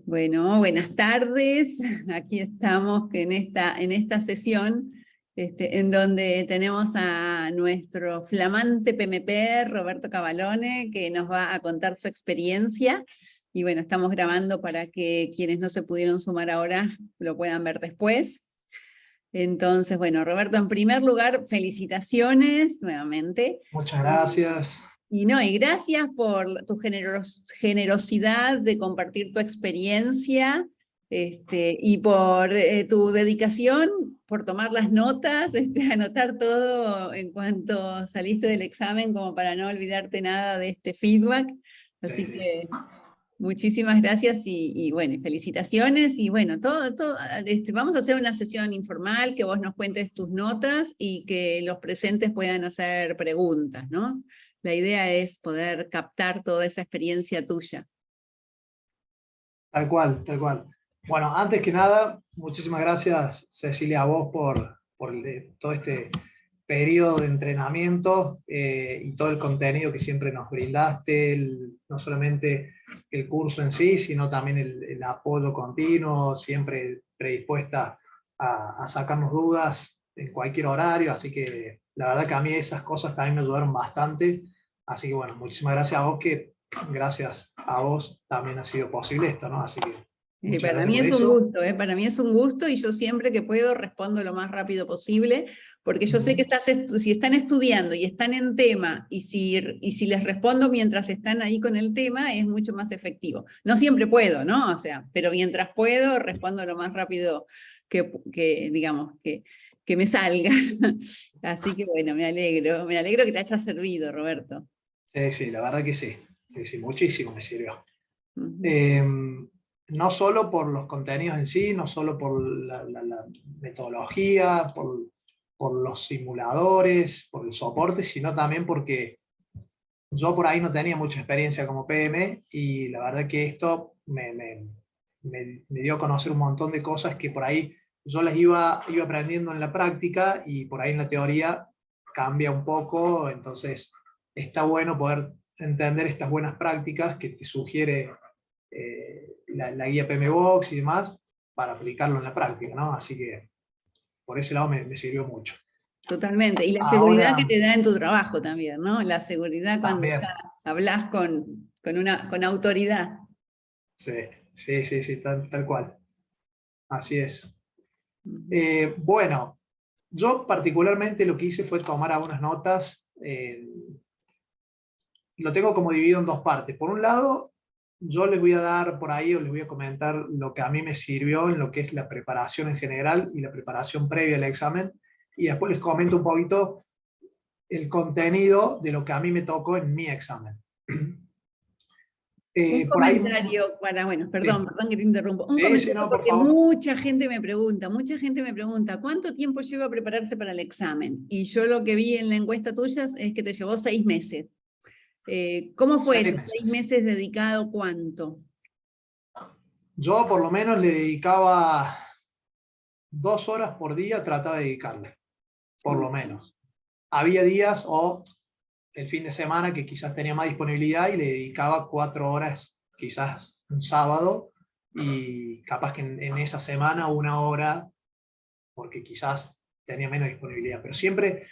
Bueno, buenas tardes. Aquí estamos en esta sesión en donde tenemos a nuestro flamante PMP, Roberto Cavalone, que nos va a contar su experiencia. Y bueno, estamos grabando para que quienes no se pudieron sumar ahora lo puedan ver después. Entonces, bueno, Roberto, en primer lugar, felicitaciones nuevamente. Muchas gracias. Y gracias por tu generosidad de compartir tu experiencia, y por tu dedicación, por tomar las notas, anotar todo en cuanto saliste del examen, como para no olvidarte nada de este feedback. Así Sí. que muchísimas gracias y bueno, felicitaciones. Y bueno, vamos a hacer una sesión informal, que vos nos cuentes tus notas y que los presentes puedan hacer preguntas, ¿no? La idea es poder captar toda esa experiencia tuya. Tal cual, tal cual. Bueno, antes que nada, muchísimas gracias, Cecilia, a vos por todo este periodo de entrenamiento y todo el contenido que siempre nos brindaste, no solamente el curso en sí, sino también el apoyo continuo, siempre predispuesta a sacarnos dudas en cualquier horario, así que la verdad que a mí esas cosas también me ayudaron bastante, así que bueno, muchísimas gracias a vos, que gracias a vos también ha sido posible esto, ¿no? Así que muchas Para gracias mí por es un eso. gusto, para mí es un gusto, y yo siempre que puedo respondo lo más rápido posible, porque yo sé que si están estudiando y están en tema, y si les respondo mientras están ahí con el tema, es mucho más efectivo. No siempre puedo, ¿no? O sea, pero mientras puedo, respondo lo más rápido digamos, que me salga. Así que bueno, me alegro que te haya servido, Roberto. Sí, sí, la verdad que sí. Sí, sí, muchísimo me sirvió. Uh-huh. No solo por los contenidos en sí, no solo por la metodología, por los simuladores, por el soporte, sino también porque yo por ahí no tenía mucha experiencia como PM, y la verdad que esto me dio a conocer un montón de cosas que por ahí yo las iba aprendiendo en la práctica, y por ahí en la teoría cambia un poco, entonces está bueno poder entender estas buenas prácticas que te sugiere la guía PM Box y demás, para aplicarlo en la práctica, ¿no? Así que por ese lado me sirvió mucho. Totalmente. Y la seguridad que Ahora, te da en tu trabajo también, ¿no? La seguridad cuando también, hablas con autoridad. sí, sí, sí, sí, tal cual. Así es. Ujú. Bueno, yo particularmente lo que hice fue tomar algunas notas. Lo tengo como dividido en dos partes. Por un lado, yo les voy a dar por ahí, o les voy a comentar lo que a mí me sirvió en lo que es la preparación en general y la preparación previa al examen, y después les comento un poquito el contenido de lo que a mí me tocó en mi examen. Un Por ahí, comentario bueno, sí, perdón que te interrumpo. Un sí, sí, comentario, no, por porque favor. mucha gente me pregunta, ¿cuánto tiempo lleva a prepararse para el examen? Y yo lo que vi en la encuesta tuya es que te llevó 6 meses. ¿Cómo fue 6 esos 6 meses. meses dedicado? ¿Cuánto? Yo por lo menos le dedicaba 2 horas por día, trataba de dedicarle, por lo menos. Había días o el fin de semana que quizás tenía más disponibilidad y le dedicaba 4 horas, quizás un sábado, y capaz que en esa semana 1 hora, porque quizás tenía menos disponibilidad. Pero siempre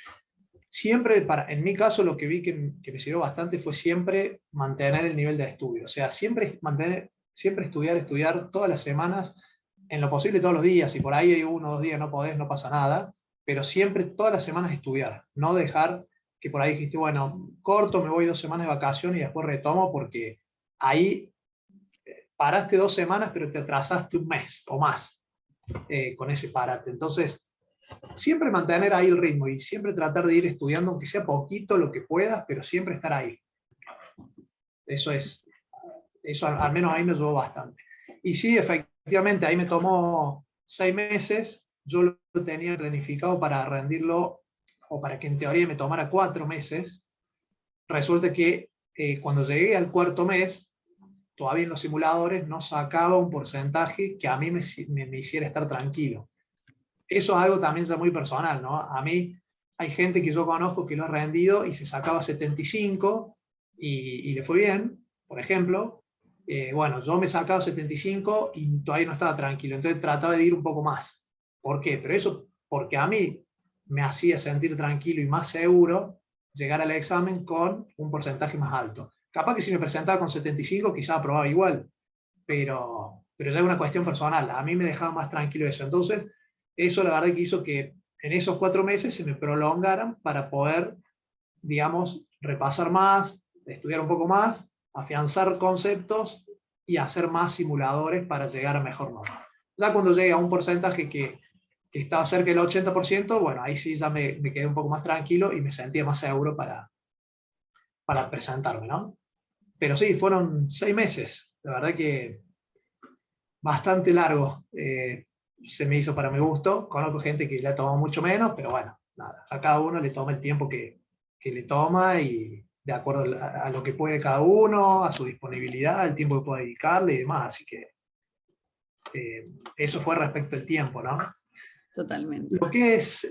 en mi caso lo que vi que me sirvió bastante fue siempre mantener el nivel de estudio. O sea, siempre estudiar todas las semanas, en lo posible todos los días. Si por ahí hay 1 o 2 días no podés, no pasa nada, pero siempre todas las semanas estudiar. No dejar que por ahí dijiste, bueno, corto, me voy 2 semanas de vacaciones y después retomo, porque ahí paraste 2 semanas, pero te atrasaste un mes o más con ese parate. Entonces, siempre mantener ahí el ritmo y siempre tratar de ir estudiando, aunque sea poquito, lo que puedas, pero siempre estar ahí. Eso al menos ahí me ayudó bastante. Y sí, efectivamente, ahí me tomó 6 meses. Yo lo tenía planificado para rendirlo, o para que en teoría me tomara 4 meses. Resulta que cuando llegué al cuarto mes, todavía en los simuladores no sacaba un porcentaje que a mí me hiciera estar tranquilo. Eso es algo también ya muy personal, ¿no? A mí hay gente que yo conozco que lo ha rendido y se sacaba 75 y le fue bien, por ejemplo, bueno, yo me sacaba 75 y todavía no estaba tranquilo, entonces trataba de ir un poco más. ¿Por qué? Pero eso porque a mí me hacía sentir tranquilo y más seguro llegar al examen con un porcentaje más alto. Capaz que si me presentaba con 75 quizás aprobaba igual, pero ya es una cuestión personal. A mí me dejaba más tranquilo eso. Entonces, eso la verdad que hizo que en esos 4 meses se me prolongaran para poder, digamos, repasar más, estudiar un poco más, afianzar conceptos y hacer más simuladores para llegar a mejor nota. Ya cuando llegue a un porcentaje que estaba cerca del 80%, bueno, ahí sí ya me quedé un poco más tranquilo y me sentía más seguro para presentarme, ¿no? Pero sí, fueron 6 meses. La verdad que bastante largo se me hizo para mi gusto. Conozco gente que le ha tomado mucho menos, pero bueno, nada, a cada uno le toma el tiempo que le toma y de acuerdo a lo que puede cada uno, a su disponibilidad, el tiempo que pueda dedicarle y demás. Así que eso fue respecto al tiempo, ¿no? Totalmente. Lo que es,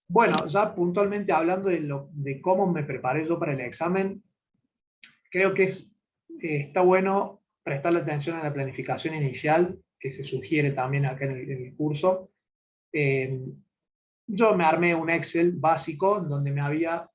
bueno, ya puntualmente hablando de cómo me preparé yo para el examen, creo que está bueno prestarle atención a la planificación inicial, que se sugiere también acá en el curso. Eh, yo me armé un Excel básico donde me había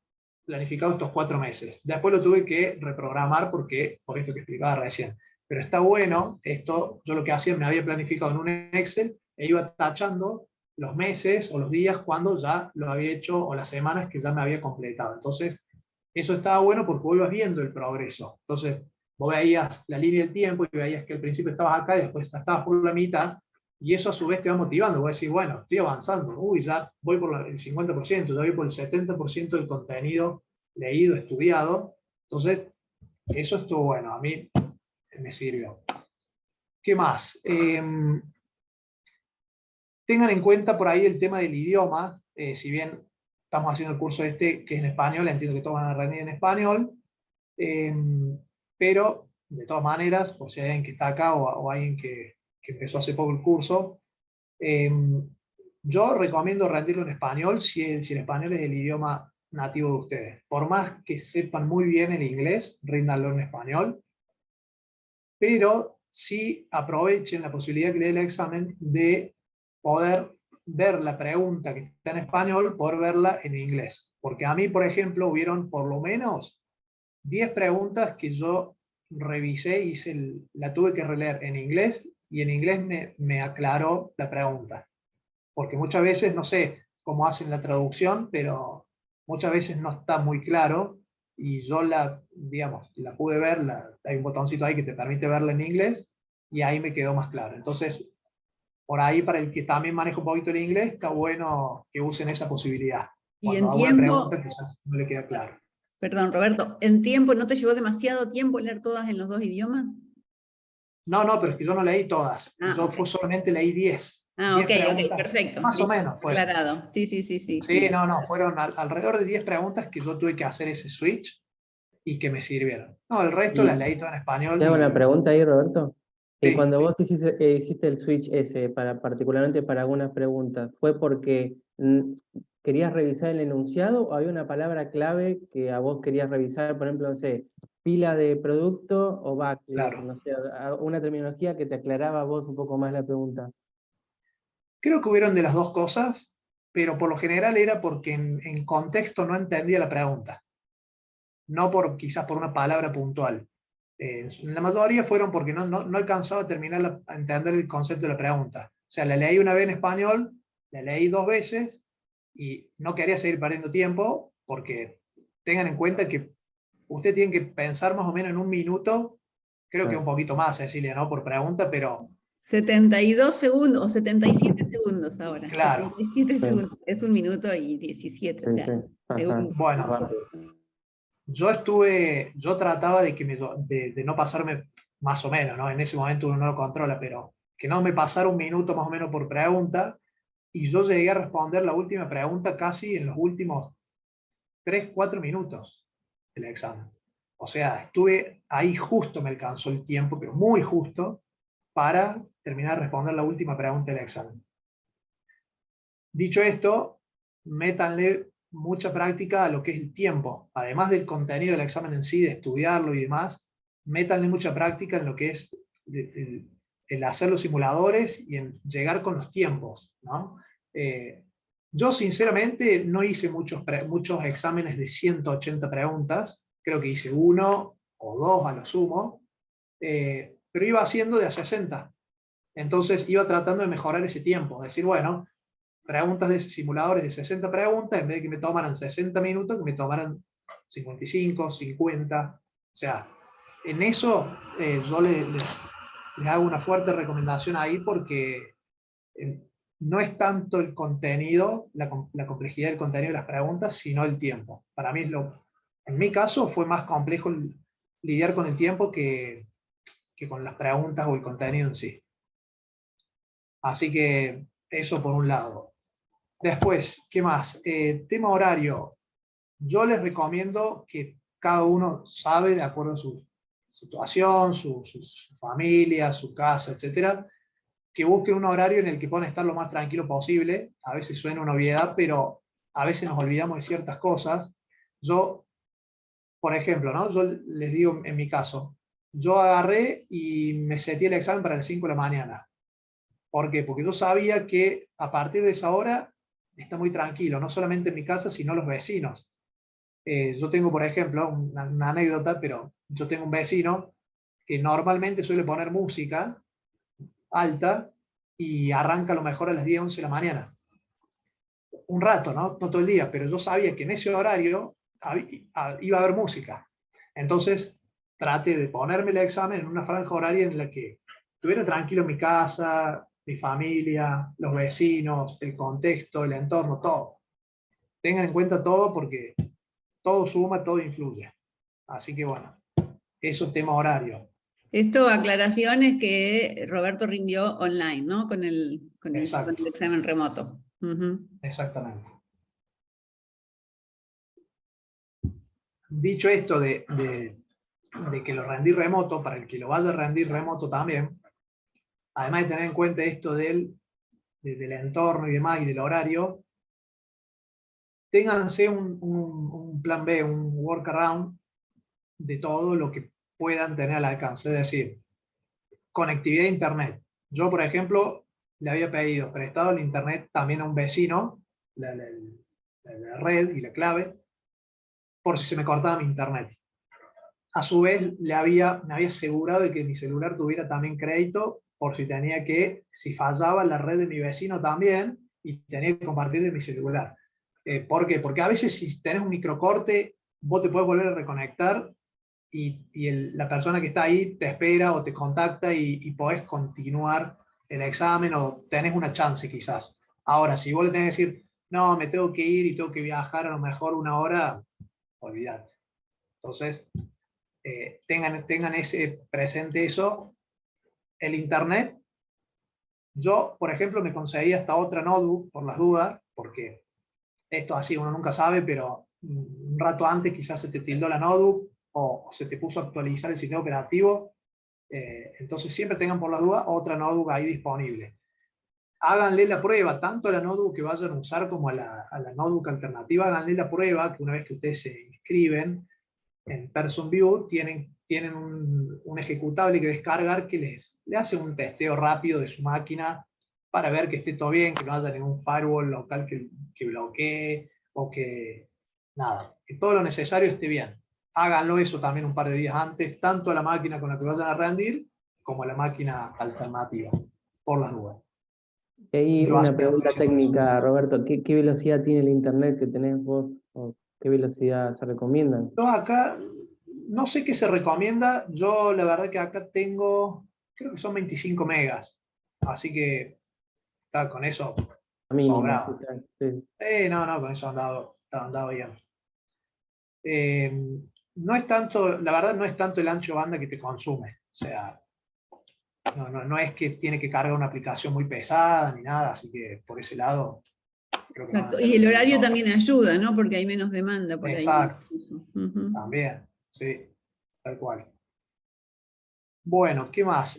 planificado estos 4 meses. Después lo tuve que reprogramar por esto que explicaba recién. Pero está bueno, esto, yo lo que hacía, me había planificado en un Excel e iba tachando los meses o los días cuando ya lo había hecho o las semanas que ya me había completado. Entonces, eso estaba bueno porque vos ibas viendo el progreso. Entonces, vos veías la línea del tiempo y veías que al principio estabas acá y después estabas por la mitad, y eso a su vez te va motivando. Vos decís, bueno, estoy avanzando, uy, ya voy por el 50%, ya voy por el 70% del contenido leído, estudiado. Entonces, eso estuvo bueno, a mí me sirvió. ¿Qué más? Tengan en cuenta por ahí el tema del idioma, si bien estamos haciendo el curso este que es en español, entiendo que todos van a rendir en español, eh, pero de todas maneras, por si hay alguien que está acá o alguien que empezó hace poco el curso, eh, yo recomiendo rendirlo en español si el español es el idioma nativo de ustedes. Por más que sepan muy bien el inglés, ríndanlo en español, pero sí aprovechen la posibilidad que le dé el examen de poder ver la pregunta que está en español, poder verla en inglés. Porque a mí, por ejemplo, hubieron por lo menos 10 preguntas que yo revisé, la tuve que releer en inglés y en inglés me aclaró la pregunta. Porque muchas veces, no sé cómo hacen la traducción, pero muchas veces no está muy claro y yo digamos, la pude ver, hay un botoncito ahí que te permite verla en inglés y ahí me quedó más claro. Entonces, por ahí para el que también maneja un poquito el inglés, está bueno que usen esa posibilidad. Y Cuando en alguna pregunta tiempo, quizás no le queda claro. perdón Roberto, ¿en tiempo no te llevó demasiado tiempo leer todas en los dos idiomas? No, no, pero es que yo no leí todas. Ah, Yo ok. solamente leí 10. Ah, 10 ok, ok, preguntas, perfecto. más o Listo, menos fueron. aclarado. Sí, sí, sí, sí, Sí, sí. no, no, fueron alrededor de 10 preguntas que yo tuve que hacer ese switch y que me sirvieron. No, el resto las Y leí todo en español te hago una y pregunta ahí, Roberto. sí. Cuando vos hiciste el switch ese, particularmente para algunas preguntas, ¿fue porque querías revisar el enunciado o había una palabra clave que a vos querías revisar? Por ejemplo, no sé, pila de producto o backlog, Claro. no sé, una terminología que te aclaraba a vos un poco más la pregunta. Creo que hubieron de las dos cosas, pero por lo general era porque en contexto no entendía la pregunta, no quizás por una palabra puntual. La mayoría fueron porque no alcanzaba a terminar a entender el concepto de la pregunta. O sea, la leí una vez en español, la leí 2 veces y no quería seguir perdiendo tiempo porque tengan en cuenta que usted tiene que pensar más o menos en un minuto, creo que un Claro. poquito más, Cecilia, ¿no? Por pregunta, pero 72 segundos o 77 segundos ahora. claro. 77 Sí, segundos. Es 1 minuto y 17, o sí, sea, sí. Ajá, segundos. Bueno, rápido. yo trataba de no pasarme más o menos, ¿no? En ese momento uno no lo controla, pero que no me pasara un minuto más o menos por pregunta, y yo llegué a responder la última pregunta casi en los últimos 3 4 minutos del examen. O sea, estuve ahí justo, me alcanzó el tiempo, pero muy justo, para terminar de responder la última pregunta del examen. Dicho esto, métanle mucha práctica a lo que es el tiempo, además del contenido del examen en sí, de estudiarlo y demás, métanle mucha práctica en lo que es el hacer los simuladores y en llegar con los tiempos, ¿no? Yo sinceramente no hice muchos exámenes de 180 preguntas, creo que hice 1 o 2 a lo sumo, pero iba haciendo de a 60. Entonces iba tratando de mejorar ese tiempo, decir, bueno, preguntas de simuladores de 60 preguntas, en vez de que me tomaran 60 minutos, que me tomaran 55, 50, o sea, en eso yo les hago una fuerte recomendación ahí porque no es tanto el contenido, la complejidad del contenido de las preguntas, sino el tiempo. Para mí en mi caso fue más complejo lidiar con el tiempo que con las preguntas o el contenido en sí. Así que eso por un lado. Después, ¿qué más? Tema horario. Yo les recomiendo que cada uno sabe, de acuerdo a su situación, su familia, su casa, etcétera, que busquen un horario en el que puedan estar lo más tranquilo posible. A veces suena una obviedad, pero a veces nos olvidamos de ciertas cosas. Yo, por ejemplo, ¿no? Yo les digo en mi caso, yo agarré y me seté el examen para las 5 de la mañana. ¿Por qué? Porque yo sabía que a partir de esa hora está muy tranquilo, no solamente en mi casa, sino los vecinos. Yo tengo, por ejemplo, una anécdota, pero yo tengo un vecino que normalmente suele poner música alta y arranca a lo mejor a las 10, 11 de la mañana. Un rato, ¿no? No todo el día, pero yo sabía que en ese horario iba a haber música. Entonces, traté de ponerme el examen en una franja horaria en la que estuviera tranquilo mi casa, mi familia, los vecinos, el contexto, el entorno, todo. Tengan en cuenta todo porque todo suma, todo influye. Así que bueno, eso es tema horario. Esto, aclaraciones que Roberto rindió online, ¿no? Con el Exacto. examen remoto. Exactamente. Dicho esto de que lo rendí remoto, para el que lo vaya a rendir remoto también, además de tener en cuenta esto del entorno y demás y del horario, ténganse un plan B, un workaround de todo lo que puedan tener al alcance. Es decir, conectividad a internet. Yo, por ejemplo, le había pedido prestado el internet también a un vecino, la red y la clave, por si se me cortaba mi internet. A su vez, me había asegurado de que mi celular tuviera también crédito, por si tenía si fallaba la red de mi vecino también, y tenía que compartir de mi celular. ¿Por qué? Porque a veces si tenés un microcorte, vos te puedes volver a reconectar y la persona que está ahí te espera o te contacta y podés continuar el examen o tenés una chance quizás. Ahora, si vos le tenés que decir, no, me tengo que ir y tengo que viajar a lo mejor 1 hora, olvídate. Entonces, tengan ese presente eso. El internet, yo, por ejemplo, me conseguí hasta otra notebook por las dudas, porque esto así uno nunca sabe, pero un rato antes quizás se te tildó la notebook o se te puso a actualizar el sistema operativo. Entonces siempre tengan por las dudas otra notebook ahí disponible. Háganle la prueba, tanto a la notebook que vayan a usar como a la notebook alternativa, háganle la prueba que una vez que ustedes se inscriben en Person View, tienen un ejecutable que descargar que le hace un testeo rápido de su máquina para ver que esté todo bien, que no haya ningún firewall local que bloquee o que nada, que todo lo necesario esté bien. Háganlo eso también un par de días antes, tanto a la máquina con la que vayan a rendir como a la máquina alternativa, por las dudas. Y ahí una pregunta técnica, Roberto, ¿qué velocidad tiene el internet que tenés vos? ¿O qué velocidad se recomiendan? Yo acá, no sé qué se recomienda, yo la verdad que acá tengo, creo que son 25 megas, así que está con eso sobrado. Sí. No, con eso andado bien. No es tanto, la verdad no es tanto el ancho de banda que te consume, o sea, no es que tiene que cargar una aplicación muy pesada ni nada, así que por ese lado creo que no van a Exacto. tener Y el ningún horario problema. también ayuda, ¿no? Porque hay menos demanda por ahí. Exacto, también, sí, tal cual. Bueno, ¿qué más?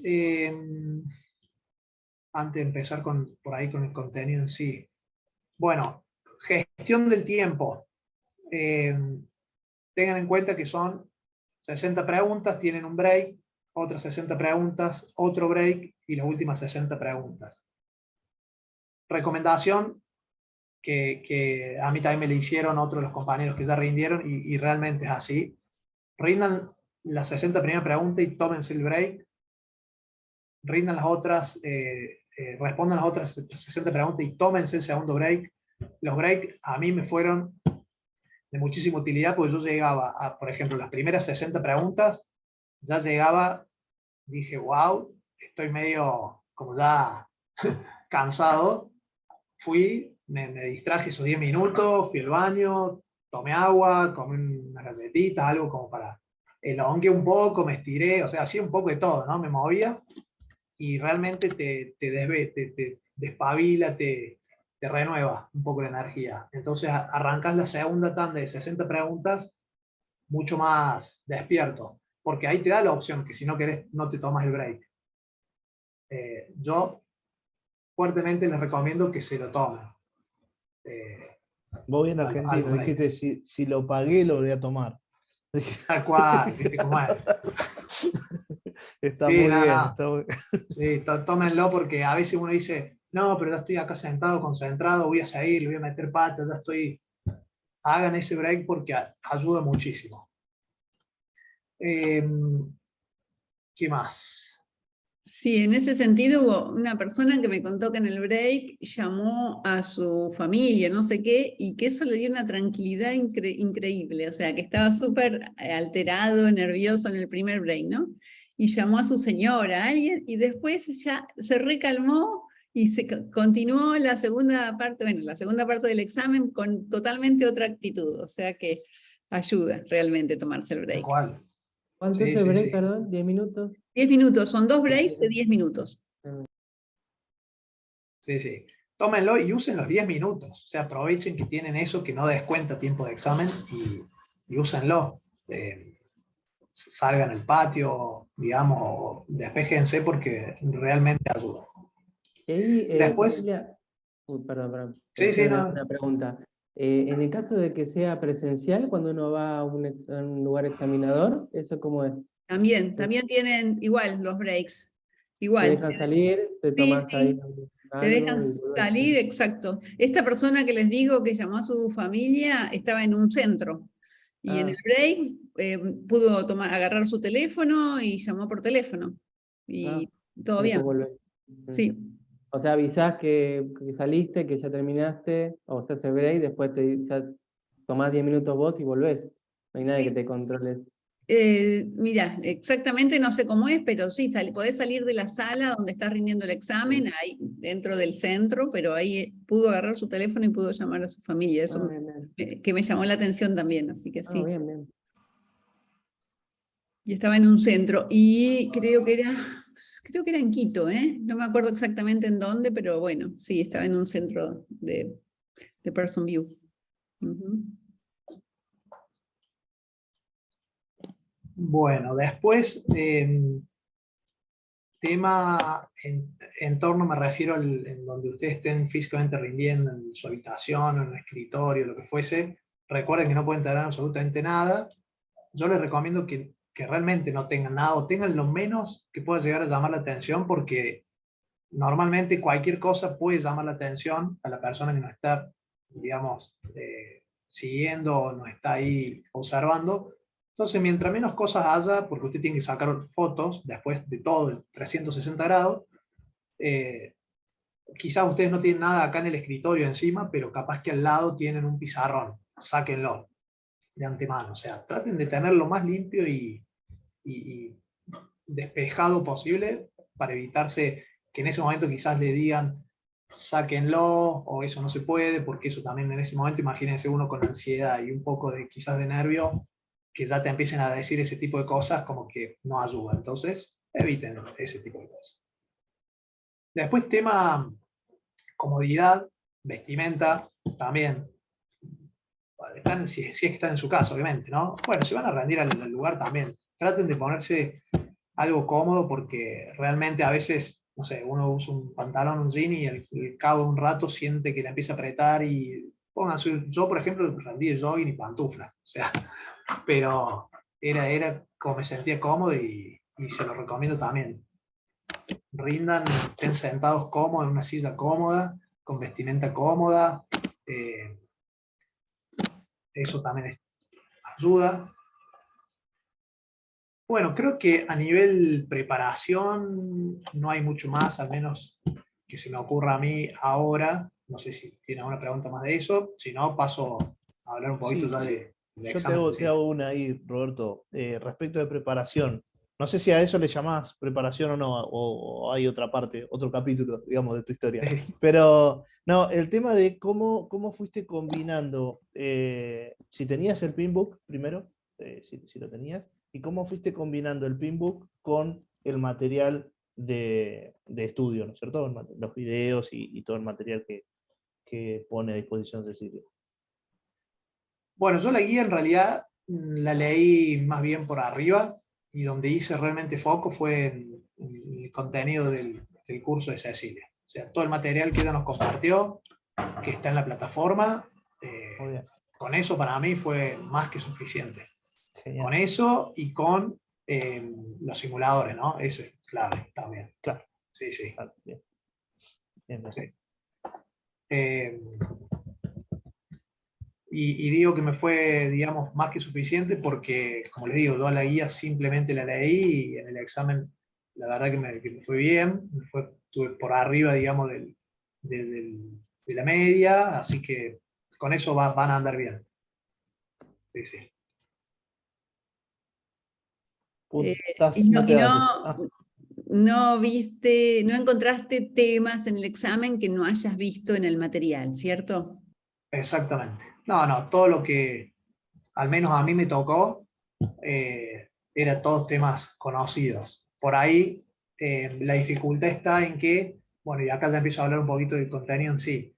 Antes de empezar por ahí con el contenido en sí. Bueno, gestión del tiempo. Tengan en cuenta que son 60 preguntas, tienen un break, otras 60 preguntas, otro break y las últimas 60 preguntas. Recomendación que a mí también me le hicieron otros de los compañeros que ya rindieron y realmente es así. Rindan las 60 primeras preguntas y tómense el break. Rindan las otras, respondan las otras 60 preguntas y tómense el segundo break. Los breaks a mí me fueron de muchísima utilidad porque yo llegaba a, por ejemplo, las primeras 60 preguntas, ya llegaba, dije, wow, estoy medio como ya cansado. Fui, me distraje esos 10 minutos, fui al baño, tomé agua, comí unas galletitas, algo como para elongué un poco, me estiré, o sea, hacía un poco de todo, ¿no? Me movía y realmente te despabila, te renueva un poco la energía. Entonces arrancas la segunda tanda de 60 preguntas mucho más despierto, porque ahí te da la opción que si no querés no te tomas el break. Yo fuertemente les recomiendo que se lo tomen. Vos bien argentino, dijiste, si lo pagué lo voy a tomar. Tal cual, ¿viste cómo es? Está Sí, muy no, bien. no. Está muy... Sí, tómenlo porque a veces uno dice, no, pero ya estoy acá sentado, concentrado, voy a seguir, le voy a meter patas, ya estoy... Hagan ese break porque ayuda muchísimo. ¿Qué más? Sí, en ese sentido hubo una persona que me contó que en el break llamó a su familia, no sé qué, y que eso le dio una tranquilidad increíble, o sea, que estaba súper alterado, nervioso en el primer break, ¿no? Y llamó a su señora, a alguien, y después ya se recalmó y continuó la segunda parte, bueno, la segunda parte del examen con totalmente otra actitud, o sea que ayuda realmente tomarse el Tal break. cual. ¿Cuánto es Sí, el sí, break, sí. perdón? ¿10 minutos? 10 minutos, son 2 breaks de 10 minutos. Sí, sí. Tómenlo y usen los 10 minutos. O sea, aprovechen que tienen eso que no descuenta tiempo de examen y úsenlo. Salgan al patio, digamos, o despéjense porque realmente ayuda. Y ahí, Después, Cecilia, perdón, sí, sí, no, una pregunta. En el caso de que sea presencial, cuando uno va a un lugar examinador, ¿eso cómo es? También tienen igual los breaks. Te Igual. dejan salir, te Sí, tomas ahí sí, te dejan algo y volvés. salir, exacto. Esta persona que les digo que llamó a su familia estaba en un centro. Y en el break pudo agarrar su teléfono y llamó por teléfono. Y todo Después bien. volvés. Sí. O sea, avisás que saliste, que ya terminaste, o estás el break, después ya tomás 10 minutos vos y volvés. No hay nadie que Sí. te controle. Mira, exactamente no sé cómo es, pero sí, podés salir de la sala donde estás rindiendo el examen, ahí dentro del centro, pero ahí pudo agarrar su teléfono y pudo llamar a su familia. Eso Bien, bien. que me llamó la atención también, así que sí. Bien, bien. Y estaba en un centro, y creo que era en Quito, ¿eh? No me acuerdo exactamente en dónde, pero bueno, sí, estaba en un centro de Person View. bueno, después, tema entorno, me refiero en donde ustedes estén físicamente rindiendo, en su habitación, en un escritorio, lo que fuese. Recuerden que no pueden tener absolutamente nada. Yo les recomiendo que realmente no tengan nada o tengan lo menos que pueda llegar a llamar la atención, porque normalmente cualquier cosa puede llamar la atención a la persona que nos está, digamos, siguiendo o nos está ahí observando. Entonces, mientras menos cosas haya, porque usted tiene que sacar fotos después de todo el 360 grados, quizás ustedes no tienen nada acá en el escritorio encima, pero capaz que al lado tienen un pizarrón, sáquenlo de antemano. O sea, traten de tenerlo más limpio y despejado posible para evitarse que en ese momento quizás le digan sáquenlo o eso no se puede, porque eso también en ese momento, imagínense uno con ansiedad y un poco de quizás de nervio, que ya te empiecen a decir ese tipo de cosas como que no ayuda. Entonces, eviten ese tipo de cosas. Después, tema comodidad, vestimenta, también. Si es que están en su casa, obviamente, ¿no? Bueno, si van a rendir al lugar también, traten de ponerse algo cómodo, porque realmente a veces, no sé, uno usa un pantalón, un jean y al cabo de un rato siente que le empieza a apretar y pónganse, yo por ejemplo rendí de jogging y pantuflas, o sea, pero era como me sentía cómodo y se lo recomiendo también. Rindan, estén sentados cómodos en una silla cómoda, con vestimenta cómoda. Eso también ayuda. Bueno, creo que a nivel preparación no hay mucho más, al menos que se me ocurra a mí ahora. No sé si tiene alguna pregunta más de eso. Si no, paso a hablar un poquito Sí, ya de yo examen en sí. te hago una ahí, Roberto, respecto de preparación. No sé si a eso le llamás preparación o no, o hay otra parte, otro capítulo, digamos, de tu historia. Pero no, el tema de cómo fuiste combinando, si tenías el Pinbook primero, si lo tenías, y cómo fuiste combinando el Pinbook con el material de estudio, ¿no es cierto? Los videos y todo el material que pone a disposición Cecilia. Bueno, yo la guía en realidad la leí más bien por arriba y donde hice realmente foco fue en el contenido del curso de Cecilia. O sea, todo el material que ella nos compartió, que está en la plataforma, Muy bien, con eso para mí fue más que suficiente. genial. Con eso y con los simuladores, ¿no? Eso es clave también. Claro, Sí, sí. claro, bien. Bien, bien. Sí. Y digo que me fue, digamos, más que suficiente porque, como les digo, yo la guía simplemente la leí y en el examen, la verdad que me fue bien, estuve por arriba, digamos, de la media, así que con eso van a andar bien. Sí, sí. Y Puntas no, no te haces. Ah, no viste, no encontraste temas en el examen que no hayas visto en el material, ¿cierto? Exactamente. No, no, todo lo que al menos a mí me tocó era todos temas conocidos. Por ahí la dificultad está en que, bueno, y acá ya empiezo a hablar un poquito del contenido en sí,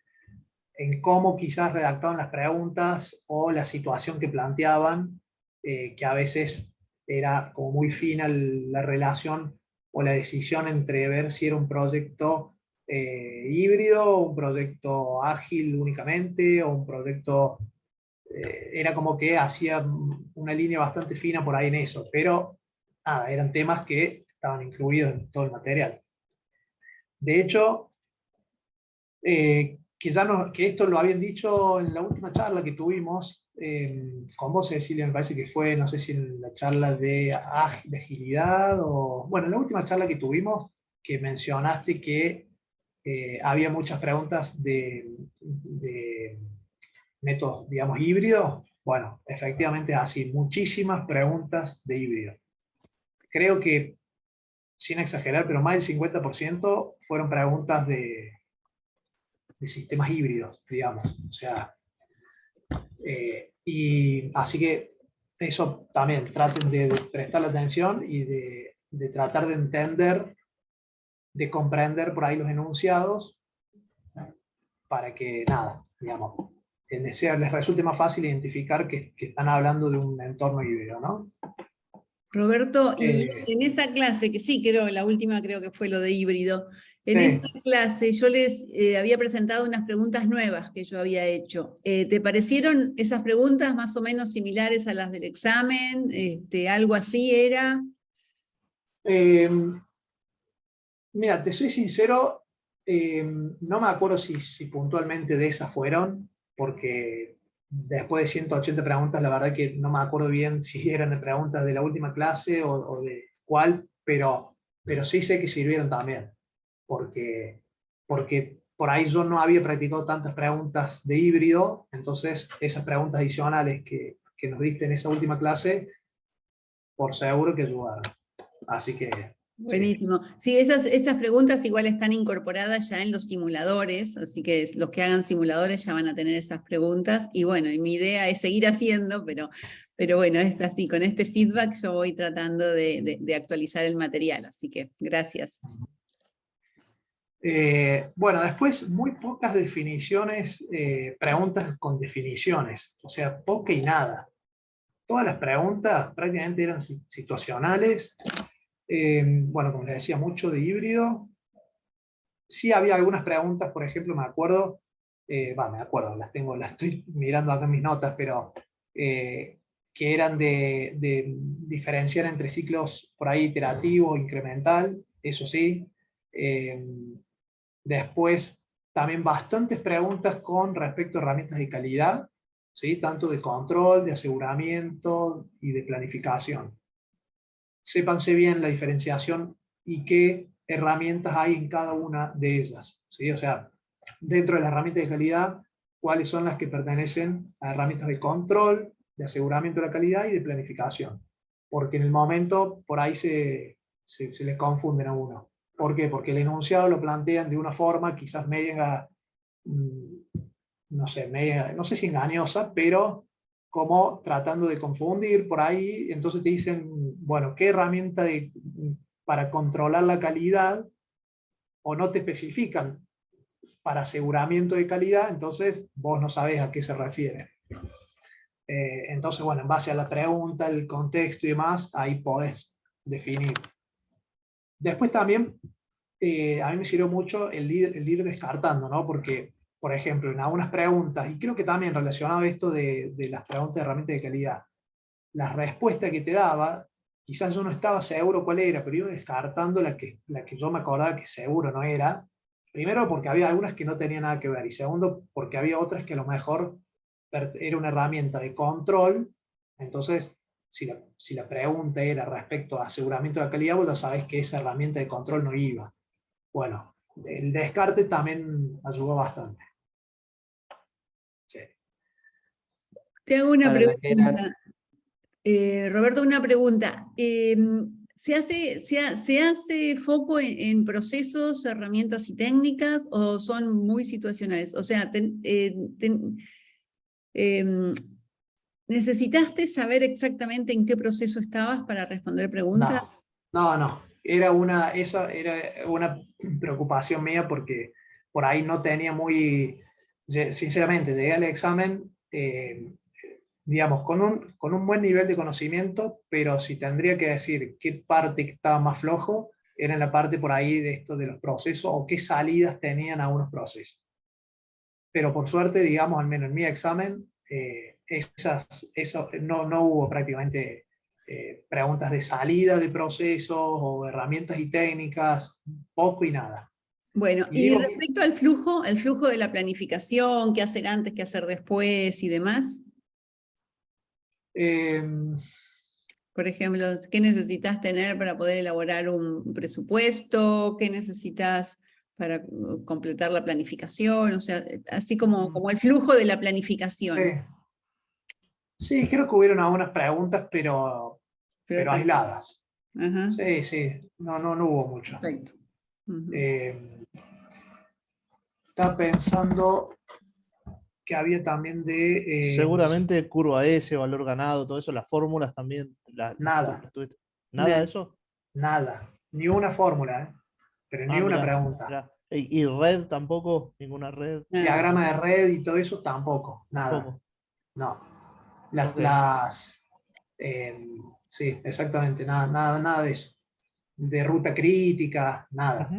en cómo quizás redactaban las preguntas o la situación que planteaban, que a veces era como muy fina la relación o la decisión entre ver si era un proyecto híbrido, un proyecto ágil únicamente, o un proyecto era como que hacía una línea bastante fina por ahí en eso, pero nada, eran temas que estaban incluidos en todo el material. De hecho, que esto lo habían dicho en la última charla que tuvimos con vos, Cecilia, me parece que fue, no sé si en la charla de agilidad o, bueno, en la última charla que tuvimos, que mencionaste que había muchas preguntas de métodos, digamos, híbridos. Bueno, efectivamente es así, muchísimas preguntas de híbrido. Creo que, sin exagerar, pero más del 50% fueron preguntas de sistemas híbridos, digamos. O sea, y así que eso también, traten de prestar la atención y de tratar de entender, de comprender por ahí los enunciados, para que nada, digamos, les resulte más fácil identificar que están hablando de un entorno híbrido, ¿no? Roberto, y Eh, en esa clase, que sí, la última creo que fue lo de híbrido, en sí. esa clase yo les había presentado unas preguntas nuevas que yo había hecho. ¿Te parecieron esas preguntas más o menos similares a las del examen? ¿Algo así era? Eh, Mira, te soy sincero, no me acuerdo si puntualmente de esas fueron, porque después de 180 preguntas, la verdad que no me acuerdo bien si eran de preguntas de la última clase o de cuál, pero sí sé que sirvieron también, porque por ahí yo no había practicado tantas preguntas de híbrido, entonces esas preguntas adicionales que nos diste en esa última clase, por seguro que ayudaron. Así que sí. Buenísimo. Sí, esas preguntas igual están incorporadas ya en los simuladores, así que los que hagan simuladores ya van a tener esas preguntas. Y bueno, y mi idea es seguir haciendo, pero bueno, es así, con este feedback yo voy tratando de actualizar el material, así que gracias. Bueno, después muy pocas definiciones, preguntas con definiciones, o sea, poca y nada. Todas las preguntas prácticamente eran situacionales. Bueno, como les decía, mucho de híbrido. Sí había algunas preguntas, por ejemplo, me acuerdo, las estoy mirando acá en mis notas, pero que eran de diferenciar entre ciclos por ahí iterativo, incremental, eso sí. Después, también bastantes preguntas con respecto a herramientas de calidad, ¿sí? Tanto de control, de aseguramiento y de planificación. Sépanse bien la diferenciación y qué herramientas hay en cada una de ellas, ¿sí? O sea, dentro de las herramientas de calidad, cuáles son las que pertenecen a herramientas de control, de aseguramiento de la calidad y de planificación. Porque en el momento por ahí se les confunden a uno. ¿Por qué? Porque el enunciado lo plantean de una forma quizás media, no sé si engañosa, pero como tratando de confundir por ahí. Entonces te dicen, bueno, ¿qué herramienta para controlar la calidad? O no te especifican para aseguramiento de calidad, entonces vos no sabés a qué se refiere. Entonces, bueno, en base a la pregunta, el contexto y demás, ahí podés definir. Después también, a mí me sirvió mucho el ir descartando, ¿no? Porque, por ejemplo, en algunas preguntas, y creo que también relacionado a esto de las preguntas de herramientas de calidad, la respuesta que te daba, quizás yo no estaba seguro cuál era, pero iba descartando la que yo me acordaba que seguro no era. Primero porque había algunas que no tenían nada que ver, y segundo porque había otras que a lo mejor era una herramienta de control. Entonces, si la pregunta era respecto a aseguramiento de calidad, vos ya sabés que esa herramienta de control no iba. Bueno, el descarte también ayudó bastante. Sí. Te hago una Para la que era- pregunta. Roberto, una pregunta. ¿Se hace foco en procesos, herramientas y técnicas o son muy situacionales? O sea, ¿necesitaste saber exactamente en qué proceso estabas para responder preguntas? No. Esa era una preocupación mía porque por ahí no tenía sinceramente, llegué al examen, digamos, con un buen nivel de conocimiento, pero si tendría que decir qué parte estaba más flojo, era en la parte por ahí de esto de los procesos o qué salidas tenían algunos procesos. Pero por suerte, digamos, al menos en mi examen, no hubo prácticamente preguntas de salida de procesos o herramientas y técnicas, poco y nada. Bueno, y digo, respecto al flujo de la planificación, qué hacer antes, qué hacer después y demás. Por ejemplo, ¿qué necesitas tener para poder elaborar un presupuesto? ¿Qué necesitas para completar la planificación? O sea, así como el flujo de la planificación. sí, creo que hubieron algunas preguntas, pero Pero aisladas. Ajá. Sí, no hubo mucho. Perfecto. Estaba pensando que había también Seguramente curva S, valor ganado, todo eso, las fórmulas también. Nada. ¿Nada de eso? Nada, ni una fórmula, pero ni una pregunta. Mirá. ¿Y red tampoco? ¿Ninguna red? Diagrama de red y todo eso tampoco, nada. Tampoco. No. Okay. Sí, exactamente, nada de eso. De ruta crítica, nada.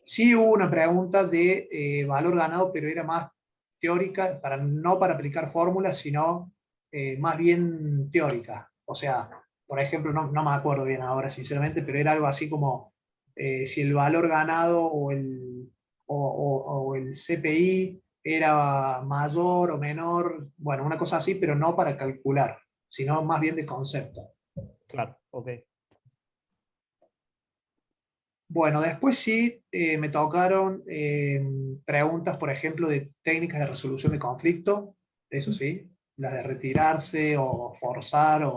Sí hubo una pregunta de valor ganado, pero era más teórica, no para aplicar fórmulas, sino más bien teórica. O sea, por ejemplo, no me acuerdo bien ahora, sinceramente, pero era algo así como si el valor ganado o el CPI era mayor o menor, bueno, una cosa así, pero no para calcular, sino más bien de concepto. Claro, ok. Bueno, después sí me tocaron preguntas, por ejemplo, de técnicas de resolución de conflicto, eso sí, las de retirarse o forzar,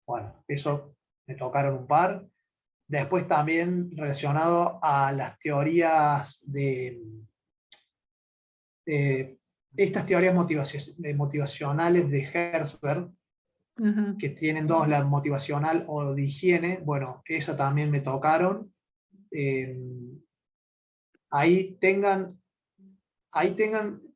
bueno, eso me tocaron un par. Después también relacionado a las teorías estas teorías motivacionales de Herzberg, que tienen dos, la motivacional o de higiene, bueno, esa también me tocaron. Ahí tengan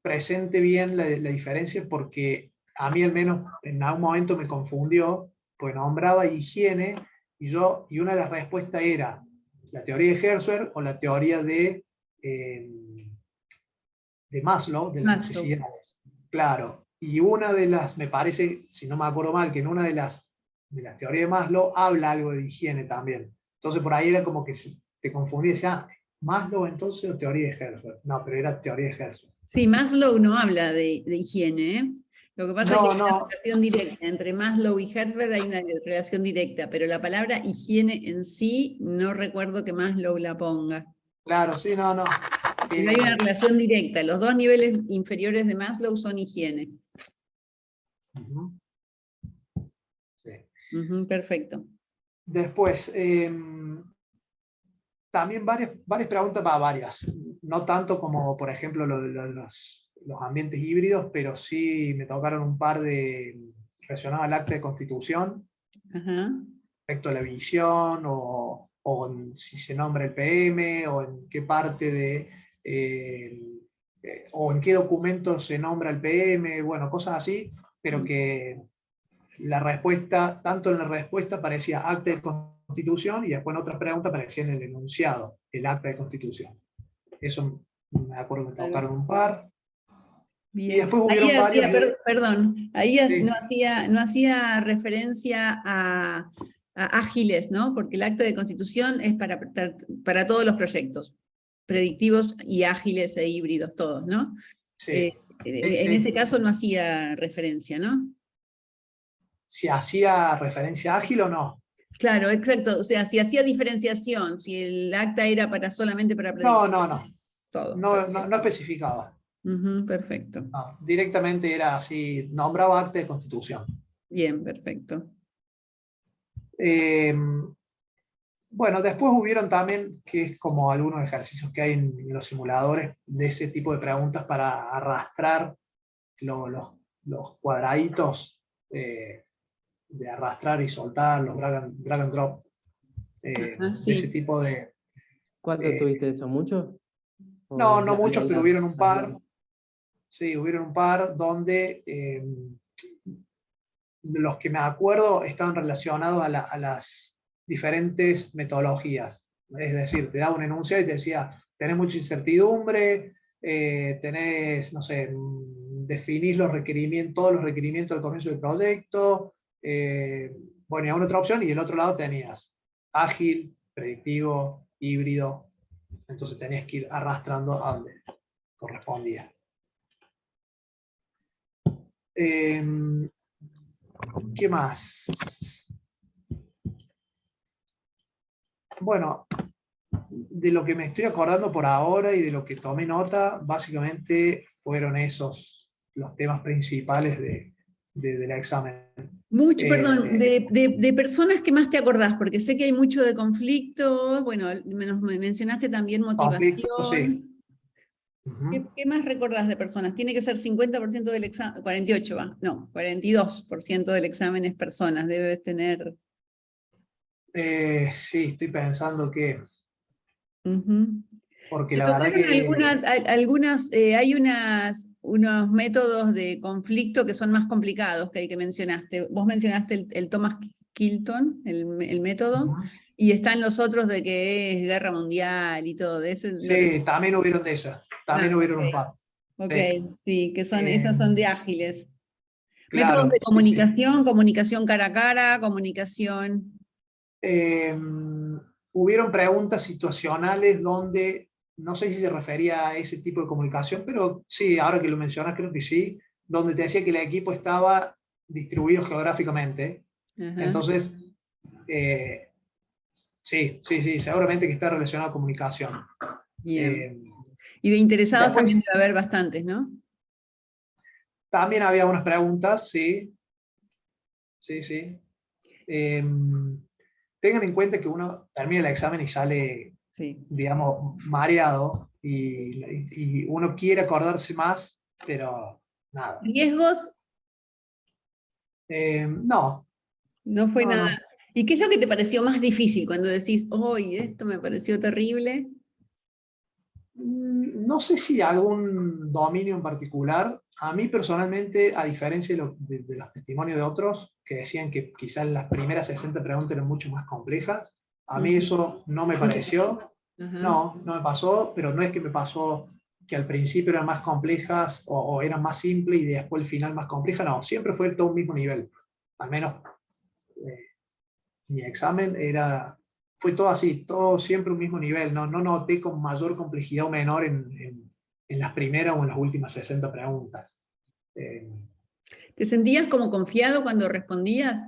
presente bien la diferencia, porque a mí al menos en algún momento me confundió, pues nombraba higiene y una de las respuestas era la teoría de Herzberg o la teoría de Maslow, de las necesidades. Claro, Y una de las, me parece, si no me acuerdo mal, que en una de las teorías de Maslow habla algo de higiene también. Entonces por ahí era como que te confundí, decía, Maslow entonces o teoría de Herzberg. No, pero era teoría de Herzberg. Sí, Maslow no habla de higiene, ¿eh? Lo que pasa es que hay una relación directa. Entre Maslow y Herzberg hay una relación directa, pero la palabra higiene en sí no recuerdo que Maslow la ponga. Claro, sí, no. Pero hay una relación directa. Los dos niveles inferiores de Maslow son higiene. Sí. Perfecto. Después, también varias preguntas, varias. No tanto como, por ejemplo, los ambientes híbridos, pero sí me tocaron un par relacionados al acta de constitución, respecto a la visión, o si se nombra el PM, o en qué parte o en qué documento se nombra el PM, bueno, cosas así, pero que la respuesta, tanto en la respuesta aparecía acta de constitución y después en otras preguntas aparecía en el enunciado, el acta de constitución. Eso me acuerdo que me tocaron un par. Bien. Y después hubieron varios perdón, ahí sí. no hacía referencia a ágiles, ¿no? Porque el acta de constitución es para todos los proyectos, predictivos y ágiles e híbridos, todos, ¿no? Sí. En ese caso no hacía referencia, ¿no? Si hacía referencia ágil o no. Claro, exacto. O sea, si hacía diferenciación, si el acta era solamente para predictivos. No. Todo. No especificaba. Perfecto. No, directamente era así, nombraba acta de constitución. Bien, perfecto. Bueno, después hubieron también, que es como algunos ejercicios que hay en los simuladores, de ese tipo de preguntas para arrastrar los cuadraditos, de arrastrar y soltar, los drag and drop, sí. de ese tipo de... ¿Cuánto tuviste eso? ¿Mucho? No muchos, pero hubieron un par. Sí, hubieron un par donde los que me acuerdo estaban relacionados a las diferentes metodologías. Es decir, te daba un enunciado y te decía, tenés mucha incertidumbre, tenés, no sé, definís todos los requerimientos del comienzo del proyecto, bueno, y una otra opción, y el otro lado tenías ágil, predictivo, híbrido, entonces tenías que ir arrastrando a donde correspondía. ¿Qué más? Bueno, de lo que me estoy acordando por ahora y de lo que tomé nota, básicamente fueron esos los temas principales del examen. Perdón, de personas que más te acordás, porque sé que hay mucho de conflicto, bueno, me mencionaste también motivación. Conflicto, sí. ¿Qué más recordás de personas? Tiene que ser 50% del examen, 48 va, no, 42% del examen es personas, debes tener... Sí, estoy pensando que... Porque Te la verdad que... hay unos métodos de conflicto que son más complicados que mencionaste. Vos mencionaste el Thomas Kilton, el método, y están los otros de que es guerra mundial y todo. Sí, también hubieron de esas. También hubieron un par. Ok, sí, que esos son de ágiles. Claro, Métodos de comunicación, sí. comunicación cara a cara, comunicación... Hubieron preguntas situacionales donde, no sé si se refería a ese tipo de comunicación, pero sí, ahora que lo mencionas creo que sí, donde te decía que el equipo estaba distribuido geográficamente. Entonces, sí, seguramente que está relacionado a comunicación. Bien. Y de interesados después, también debe haber bastantes, ¿no? También había unas preguntas, sí. Tengan en cuenta que uno termina el examen y sale, digamos, mareado y uno quiere acordarse más, pero nada. ¿Riesgos? No. No fue nada. No. ¿Y qué es lo que te pareció más difícil cuando decís, ¡ay, esto me pareció terrible! No sé si algún dominio en particular. A mí personalmente, a diferencia de los testimonios de otros, que decían que quizás las primeras 60 preguntas eran mucho más complejas, a mí eso no me pareció. No me pasó, pero no es que me pasó que al principio eran más complejas o eran más simples y después el final más compleja, no, siempre fue todo un mismo nivel. Al menos mi examen fue todo así, todo siempre un mismo nivel, no noté con mayor complejidad o menor en las primeras o en las últimas 60 preguntas. ¿Te sentías como confiado cuando respondías?